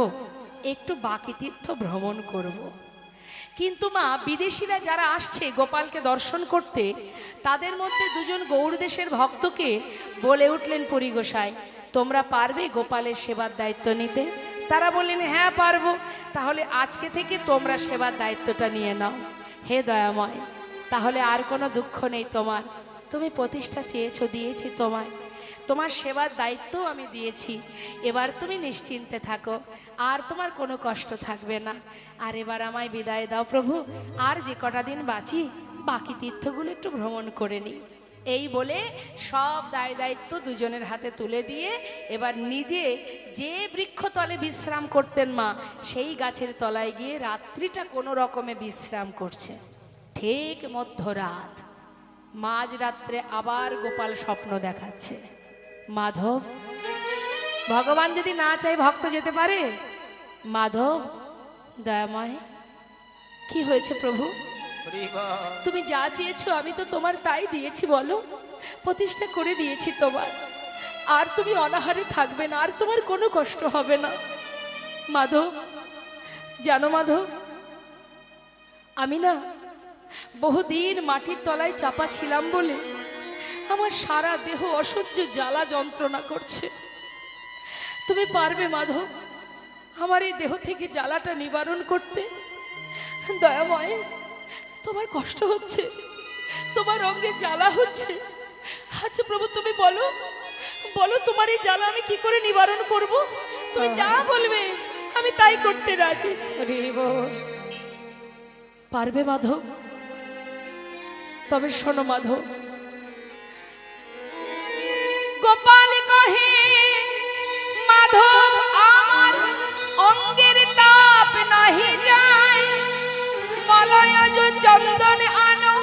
Speaker 1: একটু বাকি তীর্থ ভ্রমণ করব। কিন্তু মা, বিদেশিরা যারা আসছে গোপালকে দর্শন করতে, তাদের মধ্যে 2 জন গৌড়দেশের ভক্তকে বলে উঠলেন পরিগোসাই, তোমরা পারবে গোপালের সেবার দায়িত্ব নিতে? তারা বললেন, হ্যাঁ পারবো। তাহলে আজকে থেকে তোমরা সেবার দায়িত্বটা নিয়ে নাও। হে দয়াময়, তাহলে আর কোনো দুঃখ নেই তোমার। তুমি প্রতিষ্ঠা চেয়েছো, দিয়েছি তোমায়, তোমার সেবার দায়িত্ব আমি দিয়েছি। এবার তুমি নিশ্চিন্তে থাকো, আর তোমার কোনো কষ্ট থাকবে না। আর এবার আমায় বিদায় দাও প্রভু, আর যে কটা দিন বাঁচি বাকি তীর্থগুলো একটু ভ্রমণ করে নিই। এই বলে সব দায়িত্ব 2 জনের হাতে তুলে দিয়ে এবার নিজে যে বৃক্ষতলে বিশ্রাম করতেন মা, সেই গাছের তলায় গিয়ে রাত্রিটা কোনো রকমে বিশ্রাম করছে। ঠিক মধ্যরাত, মাঝরাত্রে আবার গোপাল স্বপ্ন দেখাচ্ছে। মাধব, ভগবান যদি না চায় ভক্ত যেতে পারে? মাধব, দয়াময়, কি হয়েছে প্রভু? তুমি যা চেয়েছো আমি তো তোমার তাই দিয়েছি, বলো, প্রতিষ্ঠা করে দিয়েছি তোমার। আর তুমি অনাহারে থাকবে না, আর তোমার কোনো কষ্ট হবে না। মাধব, জানো মাধব, আমি না বহুদিন মাটির তলায় চাপা ছিলাম বলে আমার সারা দেহ অসহ্য জ্বালা যন্ত্রণা করছে। তুমি পারবে মাধব আমার এই দেহ থেকে জ্বালাটা নিবারণ করতে? দয়াময়, তোমার কষ্ট হচ্ছে, তোমার অঙ্গে জ্বালা হচ্ছে। আচ্ছা প্রভু, তুমি বলো বলো, তোমার এই জ্বালা আমি কি করে নিবারণ করব? তুমি যা বলবে আমি তাই করতে রাজি। পারবে মাধব? তবে শোনো মাধব, গোপাল কহে, মাধব আমার অঙ্গের তাপ নাহি যায়, মলয়জ চন্দন আনো,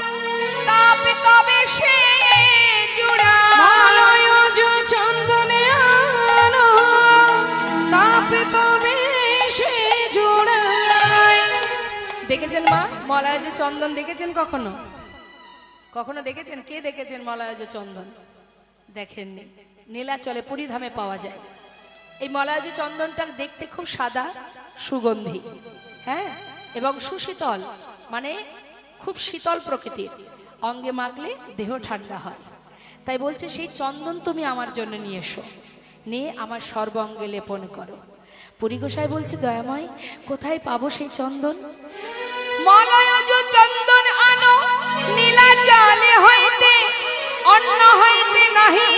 Speaker 1: তাপ কবে সে জুড়ায়।
Speaker 3: মলয়জ চন্দনে আনো, তাপ কবে সে জুড়ায়।
Speaker 1: দেখেছেন মা মলয়জ চন্দন? দেখেছেন কখনো? কখনো দেখেছেন? কে দেখেছেন মলয়জ চন্দন? দেখেননি। নীলাচলে পুরীধামে পাওয়া যায়। এই মলয়জ চন্দনটা দেখতে খুব সাদা, সুগন্ধি, হ্যাঁ, এবং সুশীতল, মানে খুব শীতল প্রকৃতির। অঙ্গে মাখলে দেহ ঠান্ডা হয়। তাই বলছে সেই চন্দন তুমি আমার জন্য নিয়ে এসো, নিয়ে আমার সর্বাঙ্গে লেপন করো। পরিগোসাই বলছে, দয়াময়, কোথায় পাবো সেই চন্দন? মলয়জ চন্দন আনো, নীলাচলে হইতে, অন্য হইতে নাহি,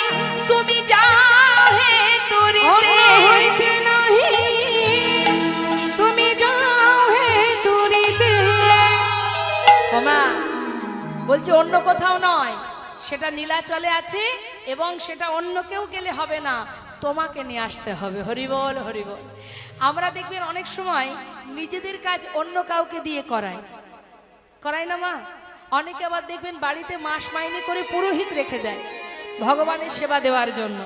Speaker 1: তুমি যাও হে তুরিতে।
Speaker 3: হইতে নাহি, তুমি যাও হে তুরিতে।
Speaker 1: ওমা বলছে অন্য কোথাও নয়, সেটা নীলাচলে আছে, এবং সেটা অন্য কেউ গেলে হবে না, তোমাকে নিয়ে আসতে হবে। হরিবল হরিবল। আমরা দেখবেন অনেক সময় নিজেদের কাজ অন্য কাউকে দিয়ে করাই না মা? অনেকে আবার দেখবেন বাড়িতে মাস মাইনে করে পুরোহিত রেখে দেয় ভগবানের সেবা দেওয়ার জন্য,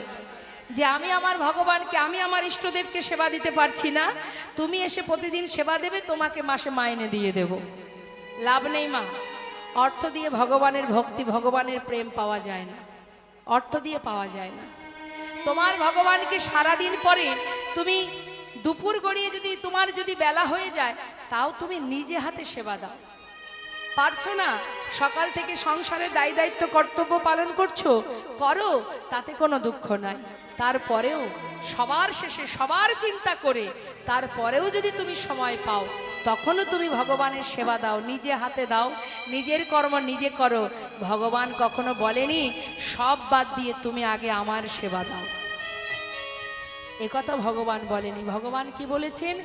Speaker 1: যে আমি আমার ভগবানকে, আমি আমার ইষ্টদেবকে সেবা দিতে পারছি না, তুমি এসে প্রতিদিন সেবা দেবে, তোমাকে মাসে মাইনে দিয়ে দেব। লাভ নেই মা, অর্থ দিয়ে ভগবানের ভক্তি, ভগবানের প্রেম পাওয়া যায় না, অর্থ দিয়ে পাওয়া যায় না। তোমার ভগবানকে সারাদিন পরে তুমি দুপুর গড়িয়ে যদি তোমার যদি বেলা হয়ে যায়, তাও তুমি নিজে হাতে সেবা দাও। পারছো না, সকাল থেকে সংসারের দায় দায়িত্ব কর্তব্য পালন করছো, করো, তাতে কোনো দুঃখ নাই। তারপরেও সবার শেষে সবার চিন্তা করে তারপরেও যদি তুমি সময় পাও, তখনও তুমি ভগবানের সেবা দাও, নিজে হাতে দাও, নিজের কর্ম নিজে করো। ভগবান কখনো বলেনি সব বাদ দিয়ে তুমি আগে আমার সেবা দাও, একথা ভগবান বলেনি। ভগবান কি বলেছেন?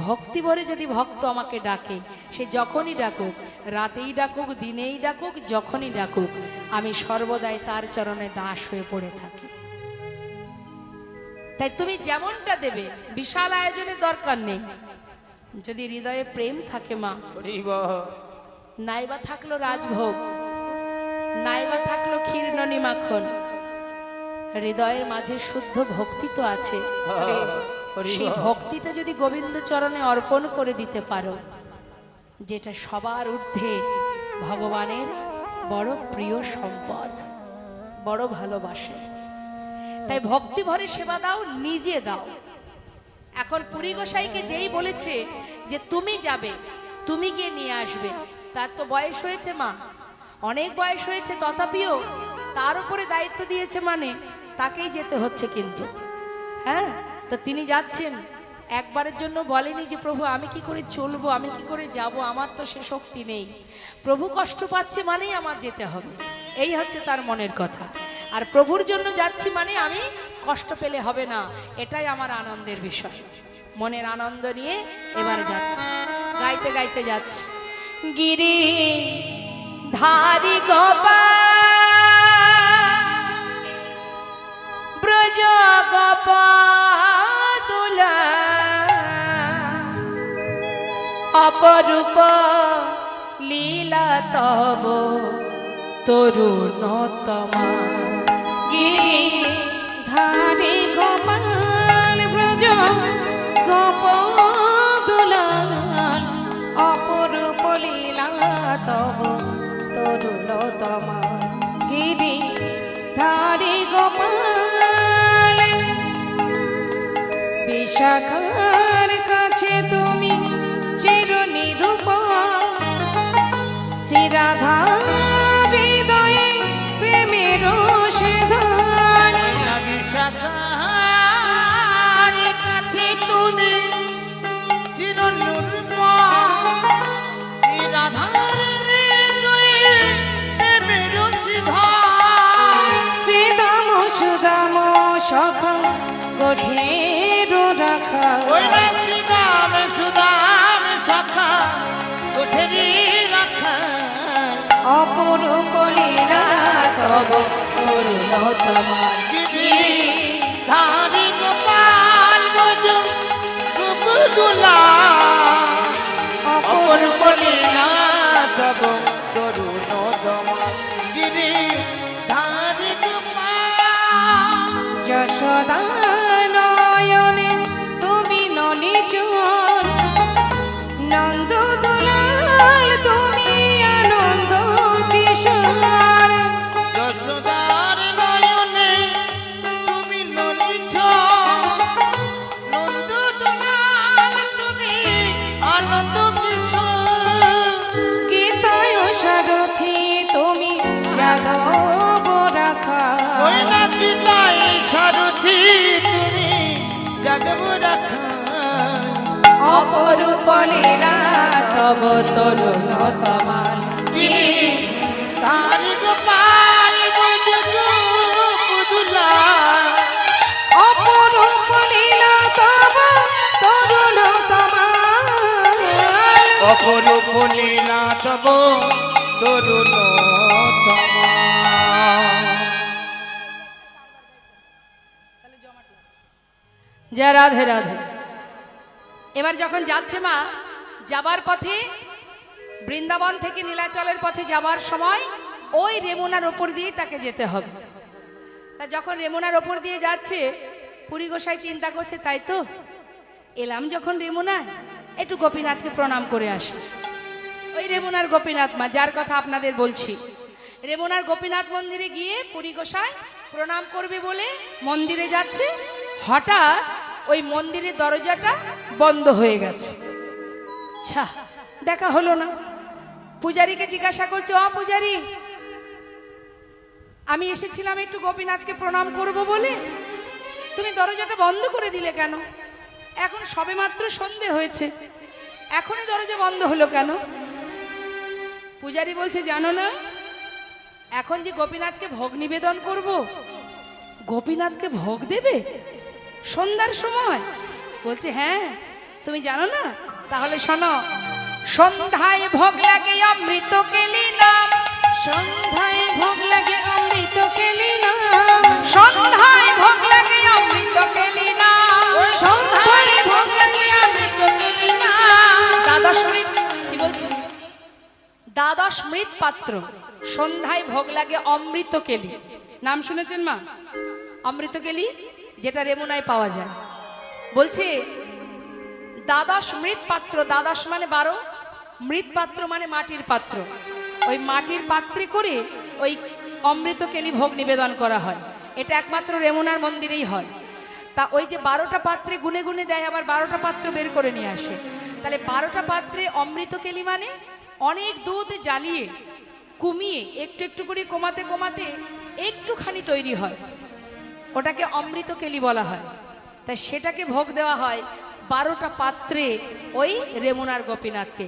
Speaker 1: ভক্তি ভরে যদি ভক্ত আমাকে ডাকে, সে যখনই ডাকুক, রাতেই ডাকুক, দিনেই ডাকুক, যখনই ডাকুক, আমি সর্বদাই তার চরণে দাস হয়ে পড়ে থাকি। তাই তুমি যেমনটা দেবে, বিশাল আয়োজনের দরকার নেই। যদি হৃদয়ে প্রেম থাকে মা, নাইবা থাকলো রাজভোগ, নাইবা থাকলো ক্ষীরননি মাখন, হৃদয়ের মাঝে শুদ্ধ ভক্তি তো আছে। সেই ভক্তিটা যদি গোবিন্দ চরণে অর্পণ করে দিতে পারো, যেটা সবার ঊর্ধ্বে ভগবানের বড় প্রিয় সম্পদ, বড় ভালোবাসে। তাই ভক্তি ভরে সেবা দাও, নিজে দাও। এখন পুরী গোসাইকে যেই বলেছে যে তুমি যাবে, তুমি গিয়ে নিয়ে আসবে, তার তো বয়স হয়েছে মা, অনেক বয়স হয়েছে, তথাপিও তার উপরে দায়িত্ব দিয়েছে মানে তাকেই যেতে হচ্ছে। কিন্তু হ্যাঁ, তো তিনি যাচ্ছেন। একবারের জন্য বলেনি যে প্রভু আমি কি করে চলবো, আমি কি করে যাব, আমার তো সে শক্তি নেই। প্রভু কষ্ট পাচ্ছে মানেই আমার যেতে হবে, এই হচ্ছে তার মনের কথা। আর প্রভুর জন্য যাচ্ছি মানে আমি কষ্ট পেলে হবে না, এটাই আমার আনন্দের বিষয়। মনের আনন্দ নিয়ে এবার যাচ্ছি, গাইতে গাইতে যাচ্ছি। গিরি ধারি গোপাল ব্রজ গোপাদুলা অপরূপ লীলা তব তরুণতমা।
Speaker 3: গিরি ধারি গোপাল ব্রজ গোপদুলাল অপরূপ লীলা তব তরুণতমা। গিরি ধারি গোপাল বিশাখার কাছে তুমি চিরনিরূপম, শ্রীরাধা হৃদয়ে প্রেমের সেধান।
Speaker 2: বিশাখার কাছে তুমি চিরনিরূপম, শ্রীরাধার হৃদয়ে প্রেমের সিধান।
Speaker 3: শ্রীদাম সুদাম সখা গঠের রাখা,
Speaker 2: ওই না শ্রীদাম সুদাম সখা গঠেরি রাখা।
Speaker 3: অপরূপ লীলা তব তরুণতমা।
Speaker 2: গিরি ধারি গোপাল ব্রজ গোপদুলা অপরূপ লীলা তব তরুণতমা। গিরি ধারি গোপাল
Speaker 3: যশোদার নয়নে তুমি নলিচুর, নন্দ দুলাল তুমি আনন্দ কিশোর।
Speaker 2: যশোদার নয়নে তুমি ললিত, নন্দ দুলাল তুমি আনন্দ কিশোর।
Speaker 3: গীতায় সারথি তুমি যাদব রাখা,
Speaker 2: ওই না গীতায় সারথি তুমি যাদব রাখা।
Speaker 3: অপরূপ লীলা তব তরুণতমা।
Speaker 2: গিরি ধারি গোপাল ব্রজ গোপদুলা
Speaker 3: অপরূপ লীলা তব তরুণতমা।
Speaker 2: অপরূপ লীলা তব তরুণতমা।
Speaker 1: জয় রাধে রাধে। এবার যখন যাচ্ছে মা, যাবার পথে বৃন্দাবন থেকে নীলাচলের পথে যাবার সময় ওই রেমুনার ওপর দিয়ে তাকে যেতে হবে। তা যখন রেমুনার ওপর দিয়ে যাচ্ছে, পুরী গোসাই চিন্তা করছে তাই তো, এলাম যখন রেমুনায়, একটু গোপীনাথকে প্রণাম করে আসি। ওই রেমুনার গোপীনাথ মা যার কথা আপনাদের বলছি, রেমুনার গোপীনাথ মন্দিরে গিয়ে পুরী গোসাই প্রণাম করবে বলে মন্দিরে যাচ্ছে, হঠাৎ ওই মন্দিরের দরজাটা বন্ধ হয়ে গেছে। আচ্ছা, দেখা হলো না। পূজারীকে জিজ্ঞাসা করছে, ও পূজারী, আমি এসেছিলাম একটু গোপীনাথকে প্রণাম করব বলে, তুমি দরজাটা বন্ধ করে দিলে কেন? এখন সবেমাত্র সন্ধে হয়েছে, এখনই দরজা বন্ধ হলো কেন? পূজারী বলছে, জানো না এখন যে গোপীনাথকে ভোগ নিবেদন করব, গোপীনাথকে ভোগ দেবে সন্ধ্যার সময়? বলছে, হ্যাঁ, তুমি জানো না? তাহলে শোনো, সন্ধ্যায় ভোগ লাগে অমৃত কেলি নাম,
Speaker 3: সন্ধ্যায় ভোগ লাগে অমৃত কেলি নাম,
Speaker 1: সন্ধ্যায় ভোগ লাগে অমৃত কেলি নাম,
Speaker 3: সন্ধ্যায় ভোগ লাগে অমৃত কেলি নাম।
Speaker 1: দ্বাদশ মৃৎ, কি বলছি, দ্বাদশ মৃৎ পাত্র, সন্ধ্যায় ভোগ লাগে অমৃত কেলি। নাম শুনেছেন মা? অমৃত কেলি যেটা রেমুনায় পাওয়া যায়। বলছে দ্বাদশ মৃৎ পাত্র, দ্বাদশ মানে 12, মৃৎ পাত্র মানে মাটির পাত্র, ওই মাটির পাত্রে করে ওই অমৃত কেলি ভোগ নিবেদন করা হয়। এটা একমাত্র রেমুনার মন্দিরেই হয়। তা ওই যে 12টা পাত্রে গুনে গুনে দেয়, আবার 12টা পাত্র বের করে নিয়ে আসে। তাহলে 12টা পাত্রে অমৃত কেলি মানে অনেক দুধ জ্বালিয়ে কমিয়ে একটু একটু করে কমাতে কমাতে একটুখানি তৈরি হয়, ওটাকে অমৃত কেলি বলা হয়। তাই সেটাকে ভোগ দেওয়া হয় 12টা পাত্রে ওই রেমুনার গোপীনাথকে।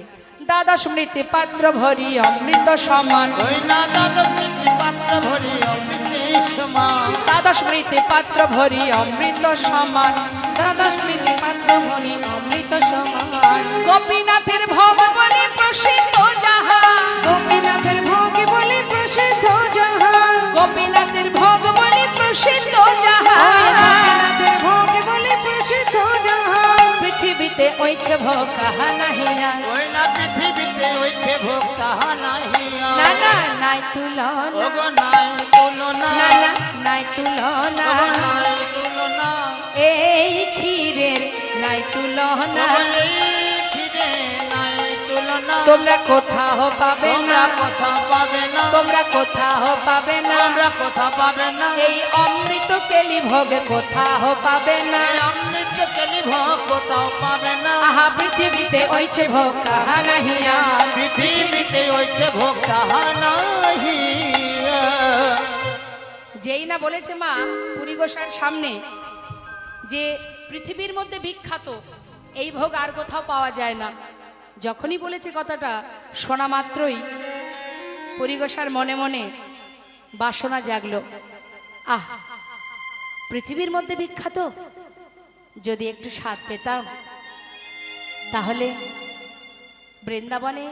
Speaker 1: দ্বাদশ মৃতে পাত্র ভরি অমৃত সমান,
Speaker 2: ওই না দ্বাদশ মৃতে পাত্র ভরি অমৃতের সমান,
Speaker 1: দ্বাদশ মৃতে পাত্র ভরি অমৃত সমান,
Speaker 3: দ্বাদশ মৃতে পাত্র ভরি অমৃত সমান।
Speaker 1: গোপীনাথের ভোগ বলে প্রসিদ্ধ যাহা,
Speaker 3: গোপীনাথের ভোগ বলে প্রসিদ্ধ যাহা,
Speaker 1: গোপীনাথের ভোগ বলে প্রসিদ্ধ যাহা,
Speaker 3: গোপীনাথের ভোগ বলে প্রসিদ্ধ যাহা।
Speaker 1: পৃথিবীতে ওইছে ভোগ কাহা নাহি আর,
Speaker 2: ওই না পৃথিবীতে হইছে ভোগ তাহা নাহি আর।
Speaker 1: না না নাই তুলনা,
Speaker 2: ওগো নাই তুলনা,
Speaker 1: না না নাই তুলনা,
Speaker 2: ওগো নাই তুলনা,
Speaker 1: এই ক্ষীরের নাই তুলনা,
Speaker 2: ওগো এই ক্ষীরে নাই তুলনা।
Speaker 1: তোমরা কোথাও পাবে না,
Speaker 2: তোমরা কথা পাবে না,
Speaker 1: তোমরা কোথাও পাবে না,
Speaker 2: তোমরা কথা পাবে না,
Speaker 1: এই অমৃত কেলি ভোগে কোথাও পাবে না।
Speaker 2: এই অমৃত কেলি ভোগ কোথাও পাবে না।
Speaker 1: আহা পৃথিবীতে ওইছে ভোগ কাহা নাহি আর,
Speaker 2: পৃথিবীতে হইছে ভোগ তাহা নাহি আর।
Speaker 1: যেই না বলেছে মা পুরী গোসাইয়ের সামনে যে পৃথিবীর মধ্যে বিখ্যাত এই ভোগ আর কোথাও পাওয়া যায় না, যখনই বলেছে কথাটা শোনা মাত্রই পুরী গোসাইয়ের মনে মনে বাসনা জাগলো, আহ পৃথিবীর মধ্যে বিখ্যাত, যদি একটু স্বাদ পেতাম তাহলে বৃন্দাবনে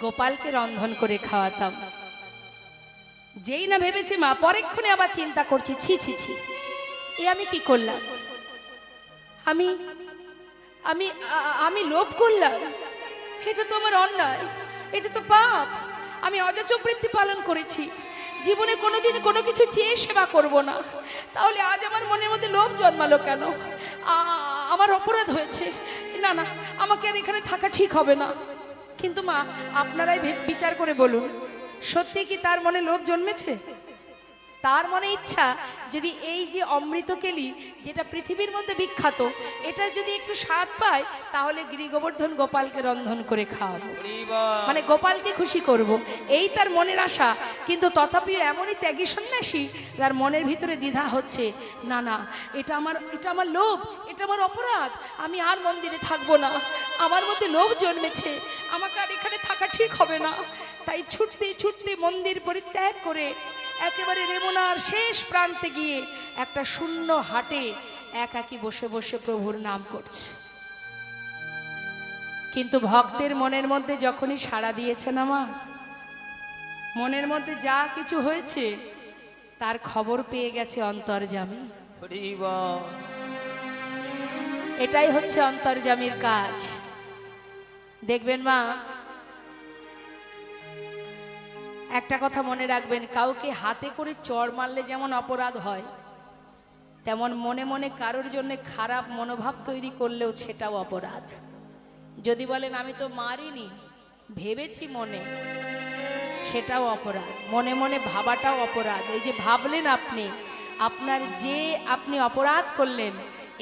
Speaker 1: গোপালকে রন্ধন করে খাওয়াতাম। যেই না ভেবেছে মা, পরেক্ষণে আবার চিন্তা করছে, ছি ছি ছি, এ আমি কি করলাম? আমি আমি আমি লোভ করলাম, এটা তো আমার অন্যায়, এটা তো পাপ। আমি অযাচক বৃত্তি পালন করেছি, জীবনে কোনোদিন কোনো কিছু চেয়ে সেবা করব না, তাহলে আজ আমার মনের মধ্যে লোভ জন্মালো কেন? আমার অপরাধ হয়েছে, না না, আমাকে আর এখানে থাকা ঠিক হবে না। কিন্তু মা, আপনারাই বিচার করে বলুন, সত্যি কি তার মনে লোভ জন্মেছে? তার মনে ইচ্ছা যদি এই যে অমৃত কেলি যেটা পৃথিবীর মধ্যে বিখ্যাত, এটা যদি একটু স্বাদ পায় তাহলে গিরি গোবর্ধন গোপালকে রন্ধন করে খাওয়াবো, মানে গোপালকে খুশি করব, এই তার মনের আশা। কিন্তু তথাপিও এমনই ত্যাগী সন্ন্যাসী, তার মনের ভিতরে দ্বিধা হচ্ছে, না না, এটা আমার লোভ, এটা আমার অপরাধ, আমি আর মন্দিরে থাকবো না, আমার মধ্যে লোভ জন্মেছে, আমাকে আর এখানে থাকা ঠিক হবে না। তাই ছুটতে ছুটতে মন্দির পরিত্যাগ করে একেবারে রেমুনার শেষ প্রান্তে গিয়ে একটা শূন্য হাটে একাকী বসে বসে প্রভুর নাম করছে। কিন্তু ভক্তের মনের মধ্যে যখনই সাড়া দিয়েছে না মা, মনের মধ্যে যা কিছু হয়েছে তার খবর পেয়ে গেছে অন্তর্যামী। এটাই হচ্ছে অন্তর্যামীর কাজ। দেখবেন মা, একটা কথা মনে রাখবেন, কাউকে হাতে করে চড় মারলে যেমন অপরাধ হয়, তেমন মনে মনে কারোর জন্য খারাপ মনোভাব তৈরি করলেও সেটাও অপরাধ। যদি বলেন আমি তো মারিনি, ভেবেছি মনে, সেটাও অপরাধ। মনে মনে ভাবাটাও অপরাধ। এই যে ভাবলেন আপনি, আপনার যে আপনি অপরাধ করলেন,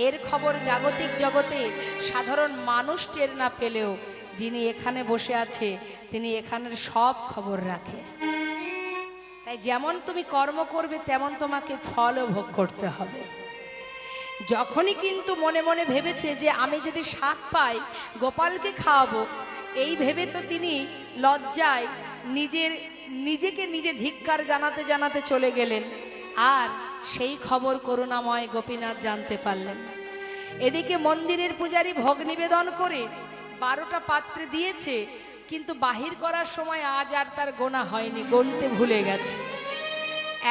Speaker 1: এর খবর জাগতিক জগতে সাধারণ মানুষ টের না পেলেও যিনি এখানে বসে আছে তিনি এখানের সব খবর রাখে। তাই যেমন তুমি কর্ম করবে তেমন তোমাকে ফলও ভোগ করতে হবে। যখনই কিন্তু মনে মনে ভেবেছে যে আমি যদি স্বাদ পাই গোপালকে খাওয়াবো, এই ভেবে তো তিনি লজ্জায় নিজেকে নিজে ধিক্কার জানাতে জানাতে চলে গেলেন, আর সেই খবর করুণাময় গোপীনাথ জানতে পারলেন। এদিকে মন্দিরের পূজারী ভোগ নিবেদন করে 12টা পাত্রে দিয়েছে, কিন্তু বাহির করার সময় আজ আর তার গোনা হয়নি, গুনতে ভুলে গেছে।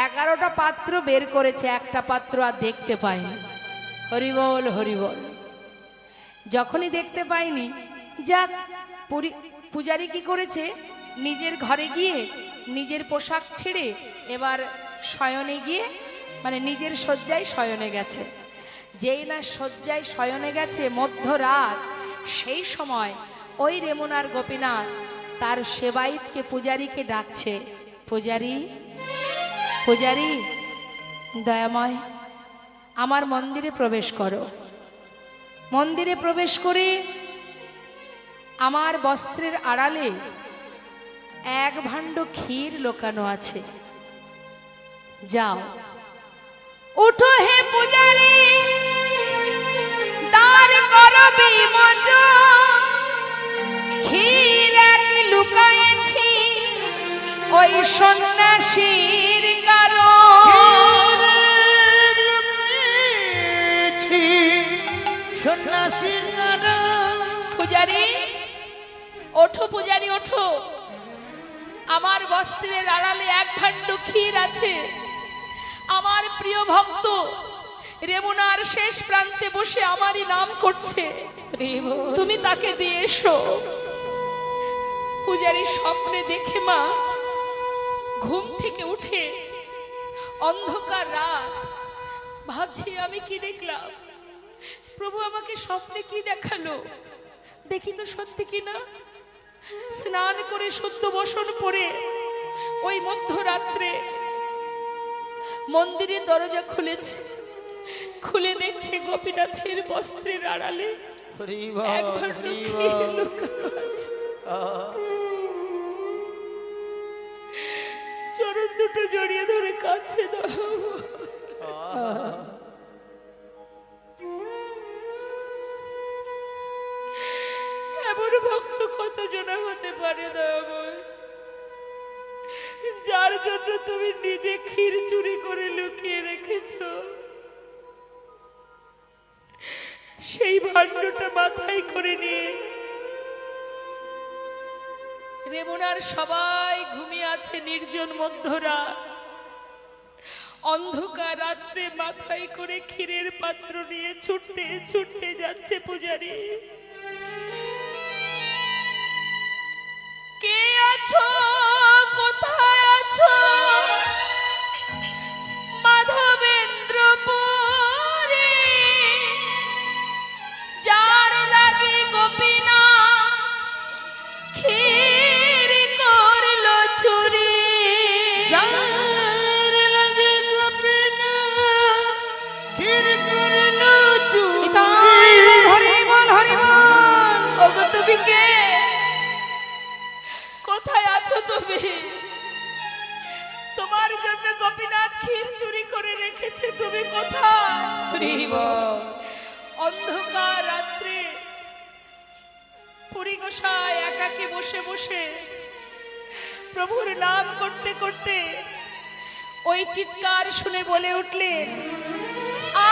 Speaker 1: 11টা পাত্র বের করেছে, একটা পাত্র আর দেখতে পায়নি। হরিবল হরিবল। যখনই দেখতে পায়নি, যাক, পূজারী কি করেছে, নিজের ঘরে গিয়ে নিজের পোশাক ছেড়ে এবার শয়নে গিয়ে, মানে নিজের শয্যায় শয়নে গেছে। যেই না শয্যায় শয়নে গেছে মধ্যরাত, সেই সময় ওই রেমুনার গোপীনাথ তার সেবাইতকে পূজারীকে ডাকছে, পূজারী পূজারী দয়াময়, আমার মন্দিরে প্রবেশ করো। মন্দিরে প্রবেশ করে আমার বস্ত্রের আড়ালে 1 ভাণ্ড ক্ষীর লুকানো আছে, যাও। উঠো হে পূজারী, দ্বার করো বিমোচন, ক্ষীর এক লুকায়েছি ওই সন্ন্যাসীর কারণ।
Speaker 2: সন্ন্যাসীর কারণ।
Speaker 1: পূজারী ওঠো, পূজারী ওঠো, আমার বস্ত্রের আড়ালে 1 ভাণ্ড ক্ষীর আছে। আমার প্রিয় ভক্ত রেমুনার শেষ প্রান্তে বসে আমারই নাম করছে, তুমি তাকে দিয়ে এসো। পূজারী স্বপ্নে দেখে মা ঘুম থেকে উঠে, অন্ধকার রাত, ভাবছি আমি কি দেখলাম, প্রভু আমাকে স্বপ্নে কি দেখালো, দেখি তো সত্যি কিনা। স্নান করে শুদ্ধ বসন পরে ওই মধ্যরাত্রে মন্দিরের দরজা খুলেছে, খুলে দেখছে গোপীনাথের বস্ত্রের আড়ালে 1 ভাণ্ড ক্ষীর লুকানো আছে। চরণ দুটো জড়িয়ে ধরে কাঁদছে। এমন ভক্ত কত জনা হতে পারে দয়াময়, যার জন্য তুমি নিজে ক্ষীর চুরি করে লুকিয়ে রেখেছো, সেই ভাণ্ডটা মাথায় করে নিয়ে রেমুনার সবাই ঘুমিয়ে আছে নির্জন মধ্যরাত। অন্ধকার রাত্রে মাথায় করে ক্ষীরের পাত্র নিয়ে ছুটতে ছুটতে যাচ্ছে পূজারী। কে আছো, কোথায় আছো, মাধবেন্দ্রপুরে, যার লাগে গোপীনাথ ক্ষীর করলো চুরি।
Speaker 2: যার লাগে গোপীনাথ ক্ষীর করলো চুরি।
Speaker 3: হরিবল হরিবল।
Speaker 1: ওগো তুমি কে, কোথায় আছো তুমি? তোমার জন্য গোপীনাথ ক্ষীর চুরি করে রেখেছে, তুমি কোথায়? অন্ধকার রাত্রে পুরী গোসাই একাকী বসে বসে প্রভুর নাম করতে করতে ওই চিৎকার শুনে বলে উঠলেন,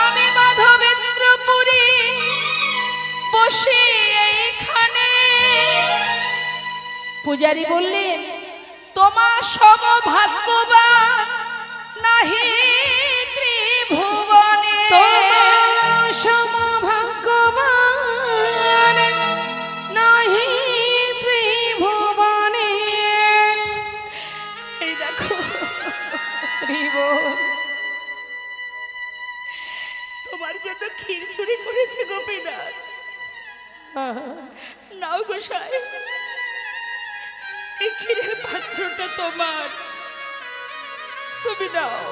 Speaker 1: আমি মাধবেন্দ্রপুরী বসে এইখানে। পূজারী বললেন, তোমার সম ভাগ্যবান নাহি ত্রিভুবনে।
Speaker 3: তোমার সম ভাগ্যবান নাহি ত্রিভুবনে।
Speaker 1: এই দেখো ক্ষীর চুরি করেছে গোপীনাথ। নাও গোসাই, এই ক্ষীরের পাত্রটা তোমার, তুমি নাও।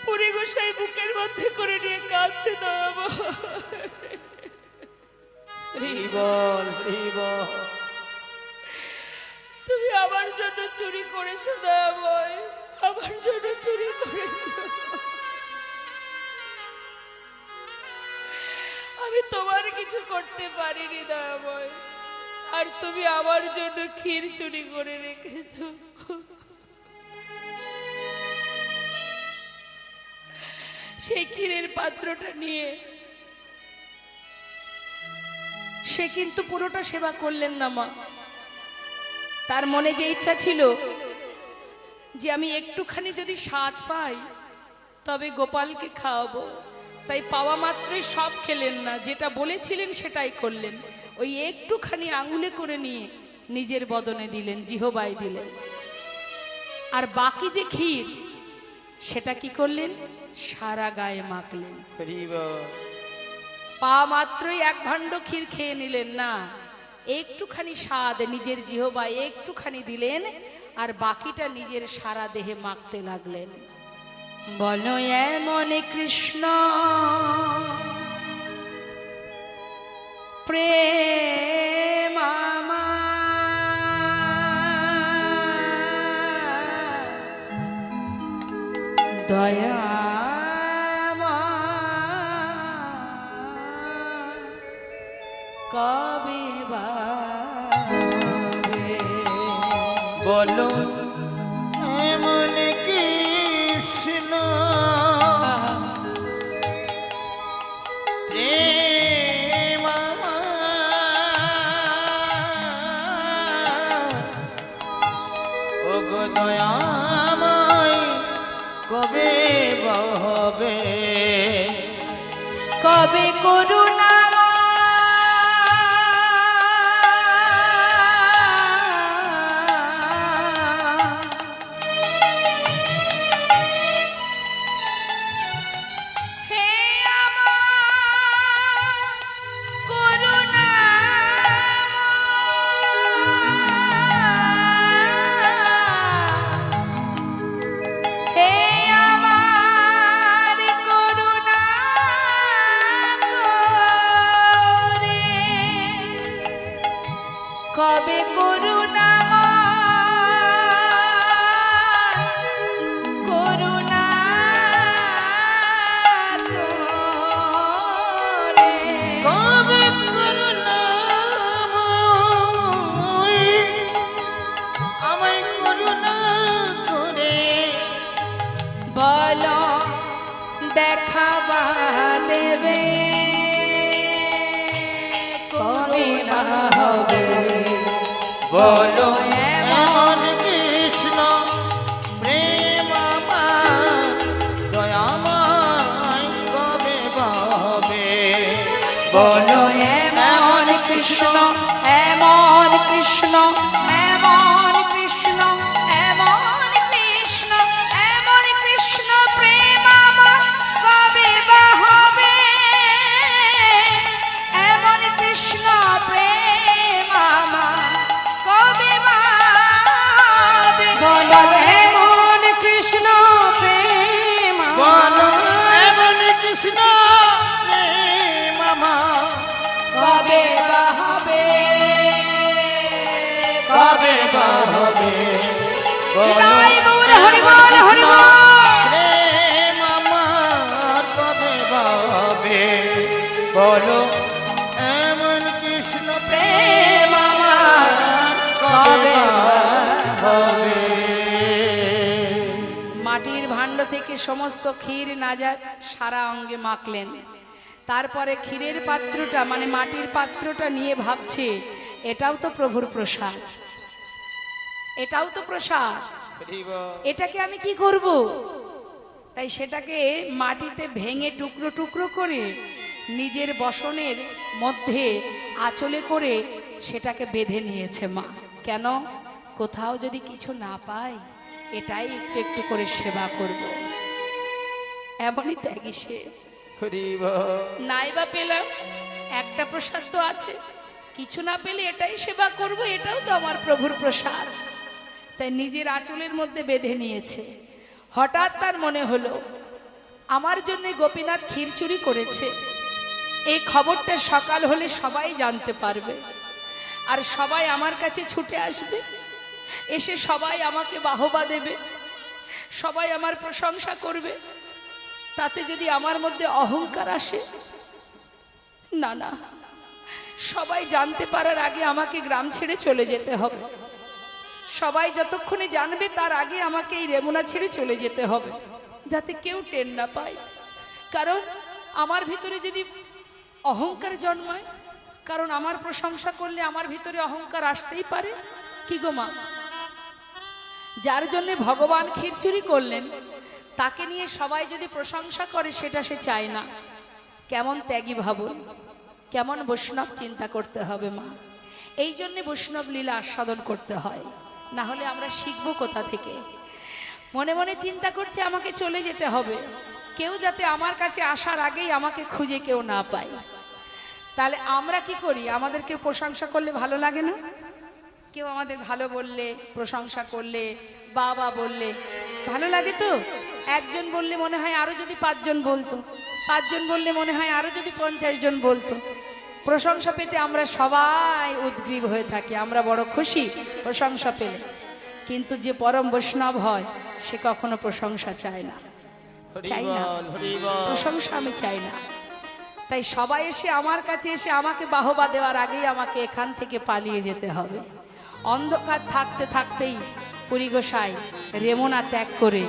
Speaker 1: পুরী গোসাই বুকের মধ্যে করে নিয়ে কাঁদছে। তুমি আমার জন্য চুরি করেছো দয়াময়, আমার জন্য চুরি করেছো। আমি তোমার কিছু করতে পারিনি দয়াময়, আর তুমি আমার জন্য ক্ষীর চুরি করে রেখেছো। সেই ক্ষীরের পাত্রটা নিয়ে সে কিন্তু পুরোটা সেবা করলেন না মা। তার মনে যে ইচ্ছা ছিল যে আমি একটুখানি যদি স্বাদ পাই তবে গোপালকে খাওয়াবো, তাই পাওয়া মাত্রই সব খেলেন না, যেটা বলেছিলেন সেটাই করলেন। ওই একটুখানি আঙুলে করে নিয়ে নিজের বদনে দিলেন, জিহবায় দিলেন। আর বাকি যে ক্ষীর সেটা কি করলেন, সারা গায়ে মাখলেন। পা মাত্রই এক ভাণ্ড ক্ষীর খেয়ে নিলেন না, একটুখানি স্বাদ নিজের জিহবায় একটুখানি দিলেন, আর বাকিটা নিজের সারা দেহে মাখতে লাগলেন। বলো এমন কৃষ্ণ প্রেম দয়া কবে বাবে।
Speaker 2: বলো এমন কৃষ্ণ প্রেম ওগো দয়াময় কবে বহবে,
Speaker 1: কবে করুণা কবে করুণা করুণা
Speaker 2: কবে করুণা আমায় করুণা করে
Speaker 1: বলো দেখাবা দেবে কবে না হবে।
Speaker 2: বলো এমন কৃষ্ণ প্রেম আমার দয়াময় কবে বহবে, বলো
Speaker 1: এমন কৃষ্ণ এমন কৃষ্ণ এমন কৃষ্ণ এমন কৃষ্ণ এমন কৃষ্ণ প্রেম আমার কবে বা হবে। এমন কৃষ্ণ প্রেম আমার কবে বা হবে। বলো এমন কৃষ্ণ প্রেম
Speaker 2: বলো এমন কৃষ্ণ প্রেম আমার
Speaker 1: কবে বা হবে।
Speaker 2: কবে বহবে,
Speaker 1: জয় গৌর হরি বল হরি বল।
Speaker 2: প্রেম আমার কবে বহবে, বলো এমন কৃষ্ণ প্রেম আমার কবে বহবে।
Speaker 1: মাটির ভাণ্ড থেকে সমস্ত ক্ষীর নাজাত সারা অঙ্গে মাখলেন। তারপরে ক্ষীরের পাত্রটা মানে মাটির পাত্রটা নিয়ে ভাবছে এটাও তো প্রভুর প্রসাদ, এটাও তো প্রসাদ, এটাকে আমি কি করব। তাই সেটাকে মাটিতে ভেঙে টুকরো টুকরো করে নিজের বসনের মধ্যে আঁচলে করে সেটাকে বেঁধে নিয়েছে মা। কেন, কোথাও যদি কিছু না পাই এটাই একটু একটু করে সেবা করব। এমনই ত্যাগী সে।
Speaker 2: হরি বল।
Speaker 1: নাই বা পেলাম, একটা প্রসাদ তো আছে, কিছু না পেলে এটাই সেবা করব, এটাও তো আমার প্রভুর প্রসাদ। তাই নিজের আঁচলের মধ্যে বেঁধে নিয়েছে। হঠাৎ তার মনে হলো আমার জন্য গোপীনাথ ক্ষীর চুরি করেছে, এই খবরটা সকাল হলে সবাই জানতে পারবে, আর সবাই আমার কাছে ছুটে আসবে, এসে সবাই আমাকে বাহবা দেবে, সবাই আমার প্রশংসা করবে। তাতে যদি আমার মধ্যে অহংকার আসে, না না, সবাই জানতে পারার আগে আমাকে গ্রাম ছেড়ে চলে যেতে হবে। সবাই যতক্ষণে জানবে তার আগে আমাকে এই রেমুনা ছেড়ে চলে যেতে হবে, যাতে কেউ টের না পায়। কারণ আমার ভিতরে যদি অহংকার জন্মায়, কারণ আমার প্রশংসা করলে আমার ভিতরে অহংকার আসতেই পারে। কি গো মা, যার জন্য ভগবান ক্ষীর চুরি করলেন তাকে নিয়ে সবাই যদি প্রশংসা করে সেটা সে চায় না। কেমন ত্যাগী ভাবুন, কেমন বৈষ্ণব চিন্তা করতে হবে মা। এই জন্যে বৈষ্ণব লীলা আস্বাদন করতে হয়, না হলে আমরা শিখবো কোথা থেকে? মনে মনে চিন্তা করছে আমাকে চলে যেতে হবে, কেউ যাতে আমার কাছে আসার আগেই আমাকে খুঁজে কেউ না পায়। তাহলে আমরা কি করি? আমাদেরকে প্রশংসা করলে ভালো লাগে না? কেউ আমাদের ভালো বললে, প্রশংসা করলে, বাবা বললে ভালো লাগে তো? একজন বললে মনে হয় আরো যদি 5 জন বলতো, 5 জন বললে মনে হয় আরো যদি 50 জন বলতো। প্রশংসা পেতে আমরা সবাই উদ্গ্রীব হয়ে থাকি, আমরা বড় খুশি প্রশংসা পেলে। কিন্তু যে পরম বৈষ্ণব হয় সে কখনো প্রশংসা চায় না, চাই না, প্রশংসা আমি চাই না। তাই সবাই এসে আমার কাছে এসে আমাকে বাহবা দেওয়ার আগেই আমাকে এখান থেকে পালিয়ে যেতে হবে। অন্ধকার থাকতে থাকতেই পুরী গোসাই রেমুনা ত্যাগ করে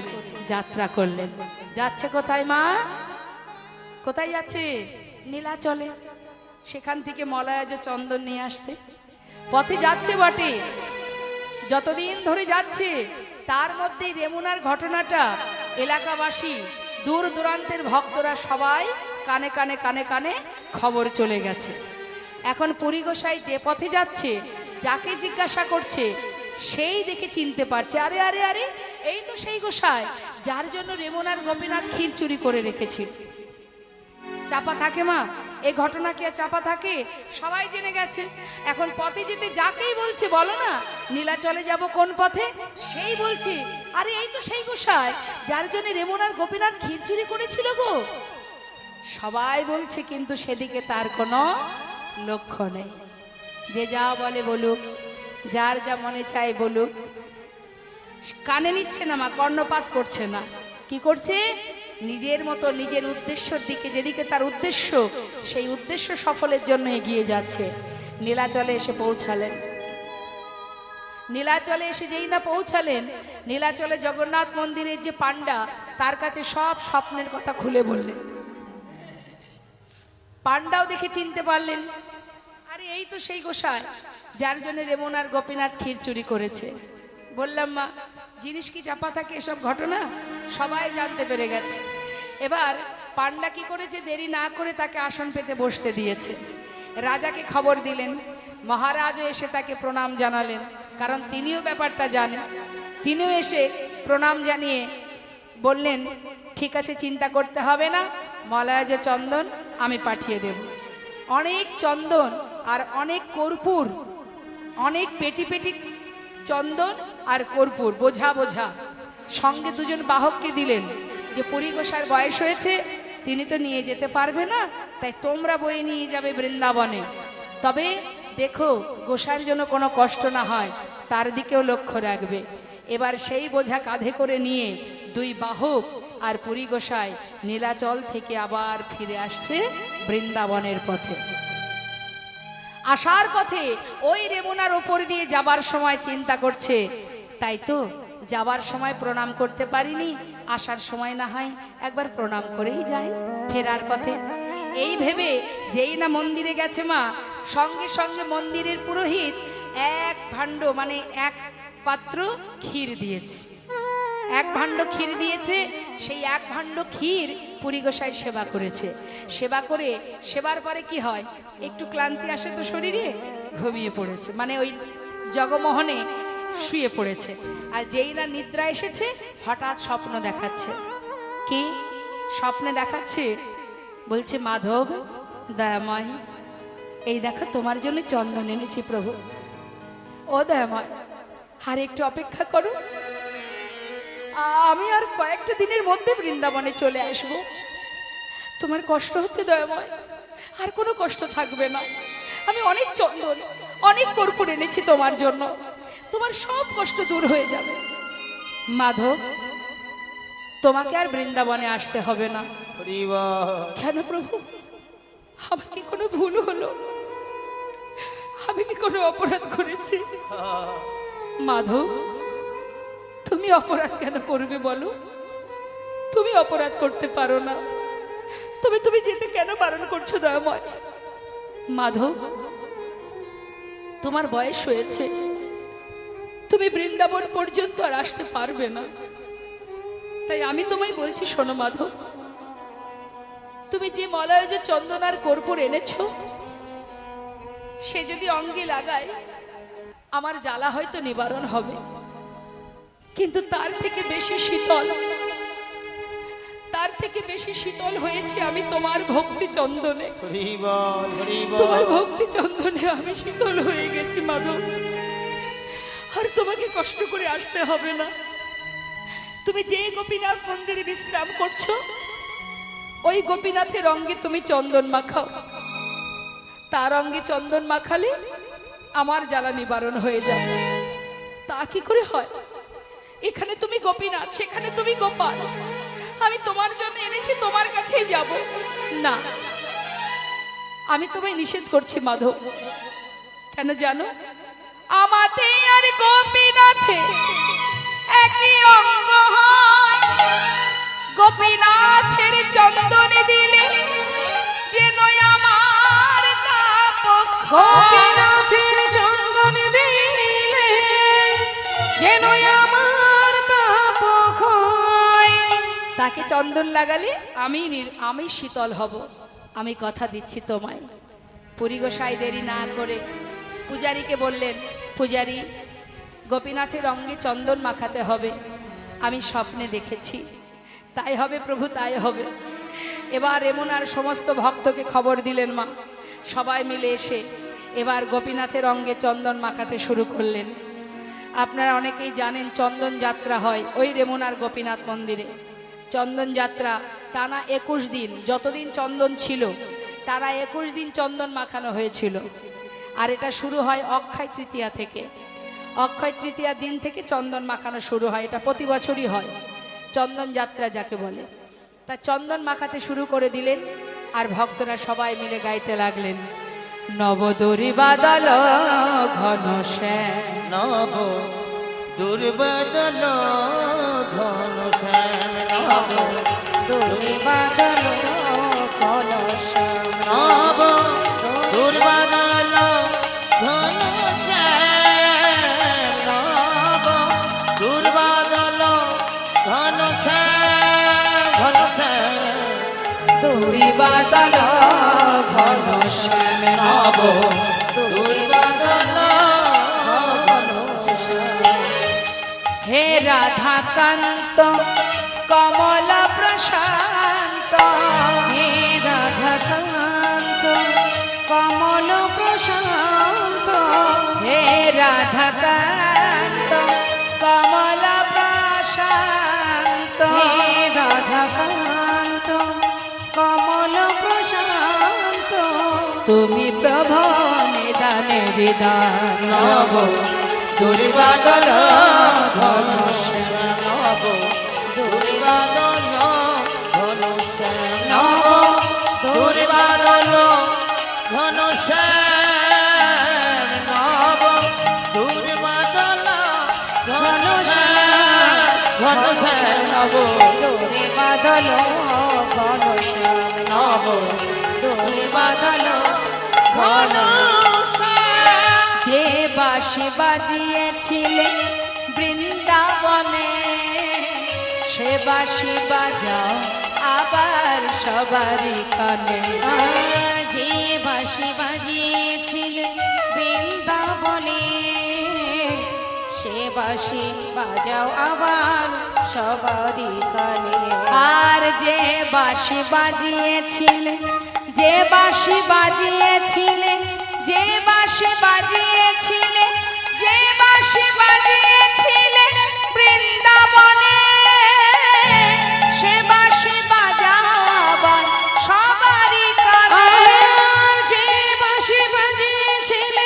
Speaker 1: যাত্রা করলেন। যাচ্ছে কোথায় মা? কোথায় যাচ্ছে? নীলাচলে। সেখান থেকে মলয়াজ চন্দন নিয়ে আসতে পথে যাচ্ছে বটে, যতদিন ধরে যাচ্ছে তার মধ্যে রেমুনার ঘটনাটা এলাকাবাসী, দূর দূরান্তের ভক্তরা সবাই কানে কানে কানে কানে খবর চলে গেছে। এখন পুরী গোসাই যে পথে যাচ্ছে, যাকে জিজ্ঞাসা করছে সেই দেখে চিনতে পারছে, আরে আরে আরে, এই তো সেই গোসাই যার জন্য রেমুনার গোপীনাথ ক্ষীর চুরি করে রেখেছিল। চাপা থাকে মা? এই ঘটনা কি আর চাপা থাকে? সবাই জেনে গেছে। এখন পথে যেতে যাকেই বলছে, বলো না নীলাচলে যাব কোন পথে, সেই বলছে আরে এই তো সেই গোসাই যার জন্য রেমুনার গোপীনাথ ক্ষীর চুরি করেছিল গো। সবাই বলছে, কিন্তু সেদিকে তার কোনো লক্ষ্য নেই। যে যা বলে বলুক, যার যা মনে চায় বলুক, কানে নিচ্ছে না মা, কর্ণপাত করছে না। কি করছে? নিজের মতো নিজের উদ্দেশ্যের দিকে, যেদিকে তার উদ্দেশ্য সেই উদ্দেশ্য সফলের জন্য এগিয়ে যাচ্ছে। নীলাচলে এসে পৌঁছালেন। নীলাচলে এসে যেই না পৌঁছালেন, নীলাচলে জগন্নাথ মন্দিরের যে পান্ডা তার কাছে সব স্বপ্নের কথা খুলে বললেন। পান্ডাও দেখে চিনতে পারলেন, আরে এই তো সেই গোসাই যার জন্য রেমুনার গোপীনাথ ক্ষীর চুরি করেছে। বললাম মা, জিনিস কি চাপা থাকে? এসব ঘটনা সবাই জানতে পেরে গেছে। এবার পান্ডা কি করেছে? দেরি না করে তাকে আসন পেতে বসতে দিয়েছে। রাজাকে খবর দিলেন, মহারাজও এসে তাকে প্রণাম জানালেন, কারণ তিনিও ব্যাপারটা জানেন। তিনিও এসে প্রণাম জানিয়ে বললেন, ঠিক আছে, চিন্তা করতে হবে না, মলয়াজ চন্দন আমি পাঠিয়ে দেব। অনেক চন্দন আর অনেক কর্পূর, অনেক পেটি পেটি চন্দন আর কর্পূর বোঝা বোঝা সঙ্গে 2 জন বাহককে দিলেন, যে পুরী গোসাইয়ের বয়স হয়েছে, তিনি তো নিয়ে যেতে পারবে না, তাই তোমরা বয়ে নিয়ে যাবে বৃন্দাবনে। তবে দেখো গোসাইয়ের জন্য কোনো কষ্ট না হয়, তার দিকেও লক্ষ্য রাখবে। এবার সেই বোঝা কাঁধে করে নিয়ে 2 বাহক আর পুরী গোসাই নীলাচল থেকে আবার ফিরে আসছে বৃন্দাবনের পথে। আসার পথে ওই রেমুনার ওপর দিয়ে যাবার সময় চিন্তা করছে, তাই তো যাবার সময় প্রণাম করতে পারিনি, আসার সময় না হয় একবার প্রণাম করেই যাই ফেরার পথে। এই ভেবে যেই না মন্দিরে গেছে মা, সঙ্গে সঙ্গে মন্দিরের পুরোহিত 1 ভাণ্ড মানে 1 পাত্র ক্ষীর দিয়েছে। 1 ভাণ্ড ক্ষীর দিয়েছে। সেই 1 ভাণ্ড ক্ষীর পুরী গোসাই সেবা করেছে। সেবা করে, সেবার পরে কি হয়, একটু ক্লান্তি আসে তো শরীরে, ঘুমিয়ে পড়েছে, মানে ওই জগমোহনে শুয়ে পড়েছে। আর যেই না নিদ্রা এসেছে, হঠাৎ স্বপ্ন দেখাচ্ছে। কি স্বপ্নে দেখাচ্ছে, বলছে মাধব দয়াময়, এই দেখো তোমার জন্য চন্দন এনেছি প্রভু। ও দয়াময়, আর একটু অপেক্ষা করো, আমি আর কয়েকটা দিনের মধ্যে বৃন্দাবনে চলে আসব। তোমার কষ্ট হচ্ছে দয়াময়, আর কোনো কষ্ট থাকবে না। আমি অনেক চন্দন, অনেক কর্পূর এনেছি তোমার জন্য, তোমার সব কষ্ট দূর হয়ে যাবে। মাধব, তোমাকে আর বৃন্দাবনে আসতে হবে না। কেন প্রভু, আমার কি কোনো ভুল হলো? আমি কি কোনো অপরাধ করেছি? মাধব, তুমি অপরাধ কেন করবে বলো? তুমি অপরাধ করতে পারো না, তুমি যেতে কেন বারণ করছো দয়াময়? মাধব, তোমার বয়স হয়েছে, তুমি বৃন্দাবন পর্যন্ত আর আসতে পারবে না। তাই আমি তোমায় বলছি, শোনো মাধব, তুমি যে মলয় যে চন্দন আর কর্পূর এনেছো, সে যদি অঙ্গে লাগায় আমার জ্বালা হয়তো নিবারণ হবে, কিন্তু তার থেকে বেশি শীতল, তার থেকে বেশি শীতল হয়েছে আমি তোমার ভক্তি চন্দনে। তোমার ভক্তি চন্দনে আমি শীতল হয়ে গেছি মাধব। আর তোমাকে কষ্ট করে আসতে হবে না। তুমি যে গোপীনাথ মন্দিরে বিশ্রাম করছো, ওই গোপীনাথের অঙ্গে তুমি চন্দন মাখাও। তার অঙ্গে চন্দন মাখালে আমার জ্বালা নিবারণ হয়ে যাবে। তা কি করে হয়? এখানে তুমি গোপীনাথ, সেখানে তুমি গোপাল। আমি তোমার জন্য এনেছি, তোমার কাছেই যাব না। আমি তোমায় নিষেধ করছি মাধব। কেন জানো? আমাতে আর গোপীনাথে একই অঙ্গ হয়। গোপীনাথের চন্দনে দিলে যেন আমার তাপ
Speaker 3: গোপীনাথের চন্দনে দিলে যেন আমার তাপ ক্ষয়।
Speaker 1: তাকে চন্দন লাগালে আমি শীতল হব। আমি কথা দিচ্ছি তোমায়। পুরী গোসাই দেরি না করে পূজারীকে বললেন, পূজারী, গোপীনাথের অঙ্গে চন্দন মাখাতে হবে। আমি স্বপ্নে দেখেছি, তাই হবে প্রভু, তাই হবে। এবার এমনার সমস্ত ভক্তকে খবর দিলেন মা। সবাই মিলে এসে এবার গোপীনাথের অঙ্গে চন্দন মাখাতে শুরু করলেন। আপনারা অনেকেই জানেন চন্দন যাত্রা হয় ওই রেমুনার গোপীনাথ মন্দিরে। চন্দন যাত্রা টানা 21 দিন, যতদিন চন্দন ছিল টানা 21 দিন চন্দন মাখানো হয়েছিল। আর এটা শুরু হয় অক্ষয় তৃতীয়া থেকে। অক্ষয় তৃতীয়া দিন থেকে চন্দন মাখানো শুরু হয়। এটা প্রতি বছরই হয়, চন্দন যাত্রা যাকে বলে। তা চন্দন মাখাতে শুরু করে দিলেন, আর ভক্তরা সবাই মিলে গাইতে লাগলেন, নবদরি বাদল ঘন শ্যাম,
Speaker 2: নব দুর্বদল ঘন শ্যাম, নব
Speaker 3: দুর্বাদল কলশ্যাম,
Speaker 2: নব দুর্বদল ঘন শ্যাম, নব দুর্বদল ঘন শ্যাম, ঘন শ্যাম,
Speaker 3: দুর্বাদল ঘন শ্যাম,
Speaker 2: নব দুর্বদল ঘন শ্যাম।
Speaker 1: হে রাধা কান্ত কমল প্রশান্ত,
Speaker 3: হে রাধাকান্ত কমল প্রশান্ত,
Speaker 1: হে রাধা কান্ত কমল প্রশান্ত,
Speaker 3: হে রাধাকান্ত কমল প্রশান্ত,
Speaker 1: তুমি প্রভু নিদানে হৃদয়,
Speaker 2: নব দুর্বাদল ঘন শ্যাম, নব দুর্বাদল ঘন শ্যাম, নব দুর্বাদল ঘন শ্যাম, নব দুর্বাদল ঘন শ্যাম, ঘন শ্যাম, নব
Speaker 3: দুর্বাদল ঘন শ্যাম,
Speaker 2: নব
Speaker 3: দুর্বাদল
Speaker 2: ঘন শ্যাম।
Speaker 1: যে বাঁশি বাজিয়েছিলে বৃন্দাবনে, সে বাঁশি বাজাও আবার সবারই কানে।
Speaker 3: আর যে বাঁশি বাজিয়েছিলে বৃন্দাবনে, সে বাঁশি বাজাও আবার সবারই কানে।
Speaker 1: আর যে বাঁশি বাজিয়েছিলে, যে বাঁশি বাজিয়েছিলে, যে বাঁশি বাজিয়েছিলে, যে বাঁশি বাজিয়েছিলে বৃন্দাবনে, সে বাঁশি বাজাবার সবারই কানে।
Speaker 3: আর যে বাঁশি বাজিয়েছিলে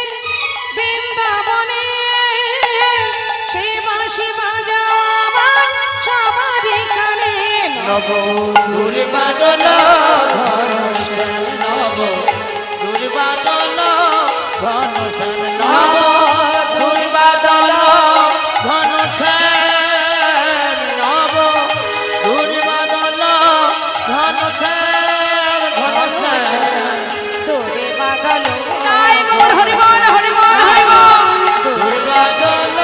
Speaker 3: বৃন্দাবনে, সে বাঁশি বাজাবার সবারই কানে।
Speaker 2: নব দুর্বাদল ঘনশ্যাম, নব দুর্বাদল ঘনশ্যাম, নব দুর্বাদল ঘনশ্যাম, নব দুর্বাদল ঘনশ্যাম, ঘনশ্যাম
Speaker 3: তোরে বাদল
Speaker 1: জয় গৌর হরি বল, হরি বল, হরি বল।
Speaker 2: দুর্বাদল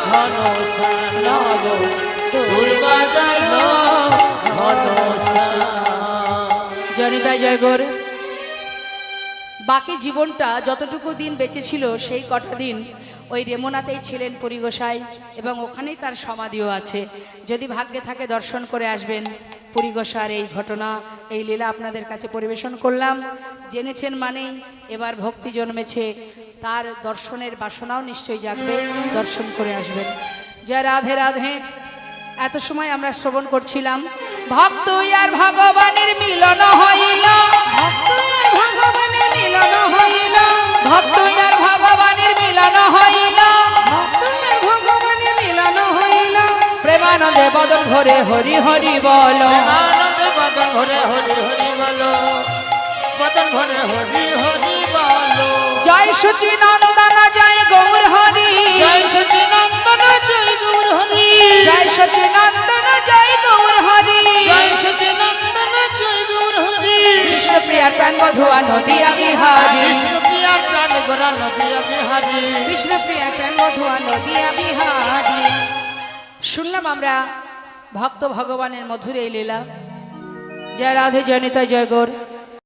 Speaker 2: ঘনশ্যাম, নব দুর্বাদল ঘনশ্যাম।
Speaker 1: জনিতা জয় গৌর। বাকি জীবনটা যতটুকু দিন বেঁচে ছিল সেই কটা দিন ওই রেমোনাতেই ছিলেন পরিগোসাই, এবং ওখানেই তার সমাধিও আছে। যদি ভাগ্যে থাকে দর্শন করে আসবেন। পরিগোসার এই ঘটনা, এই লীলা আপনাদের কাছে পরিবেশন করলাম। জেনেছেন মানেই এবার ভক্তি জন্মেছে, তার দর্শনের বাসনাও নিশ্চয়ই জাগবে। দর্শন করে আসবেন। জয় রাধে রাধে। এত সময় আমরা শ্রবণ করছিলাম ভক্ত আর ভগবানের মিলন হইল,
Speaker 3: ভক্ত আর ভগবানের মিলন হইল,
Speaker 1: ভক্ত আর ভগবানের মিলন হইল,
Speaker 3: ভক্ত আর ভগবানের মিলন হইল।
Speaker 1: প্রেমানন্দে বদন ভরে হরি হরি বল।
Speaker 2: আনন্দ বদন ভরে হরি হরি বলো, বদন ভরে হরি হরি বলো।
Speaker 1: জয় সচিনন্দন জয় গৌর হরি,
Speaker 2: জয় সচিনন্দন জয় গৌর হরি,
Speaker 1: জয় সচিনন্দন জয় গৌর হরি।
Speaker 2: জয় সচিনন্দন জয় গৌর হরি।
Speaker 1: কৃষ্ণ প্রিয়ার প্রাণ বধুয়া নদিয়া বিহারী,
Speaker 2: কৃষ্ণ প্রিয়ার প্রাণ গোরা নদিয়া বিহারী,
Speaker 3: কৃষ্ণ প্রিয়া প্রেম মধুয়া নদিয়া বিহারী।
Speaker 1: শুনলাম আমরা ভক্ত ভগবানের মধুর এই লীলা। জয় রাধে জনিতা জয় গৌর।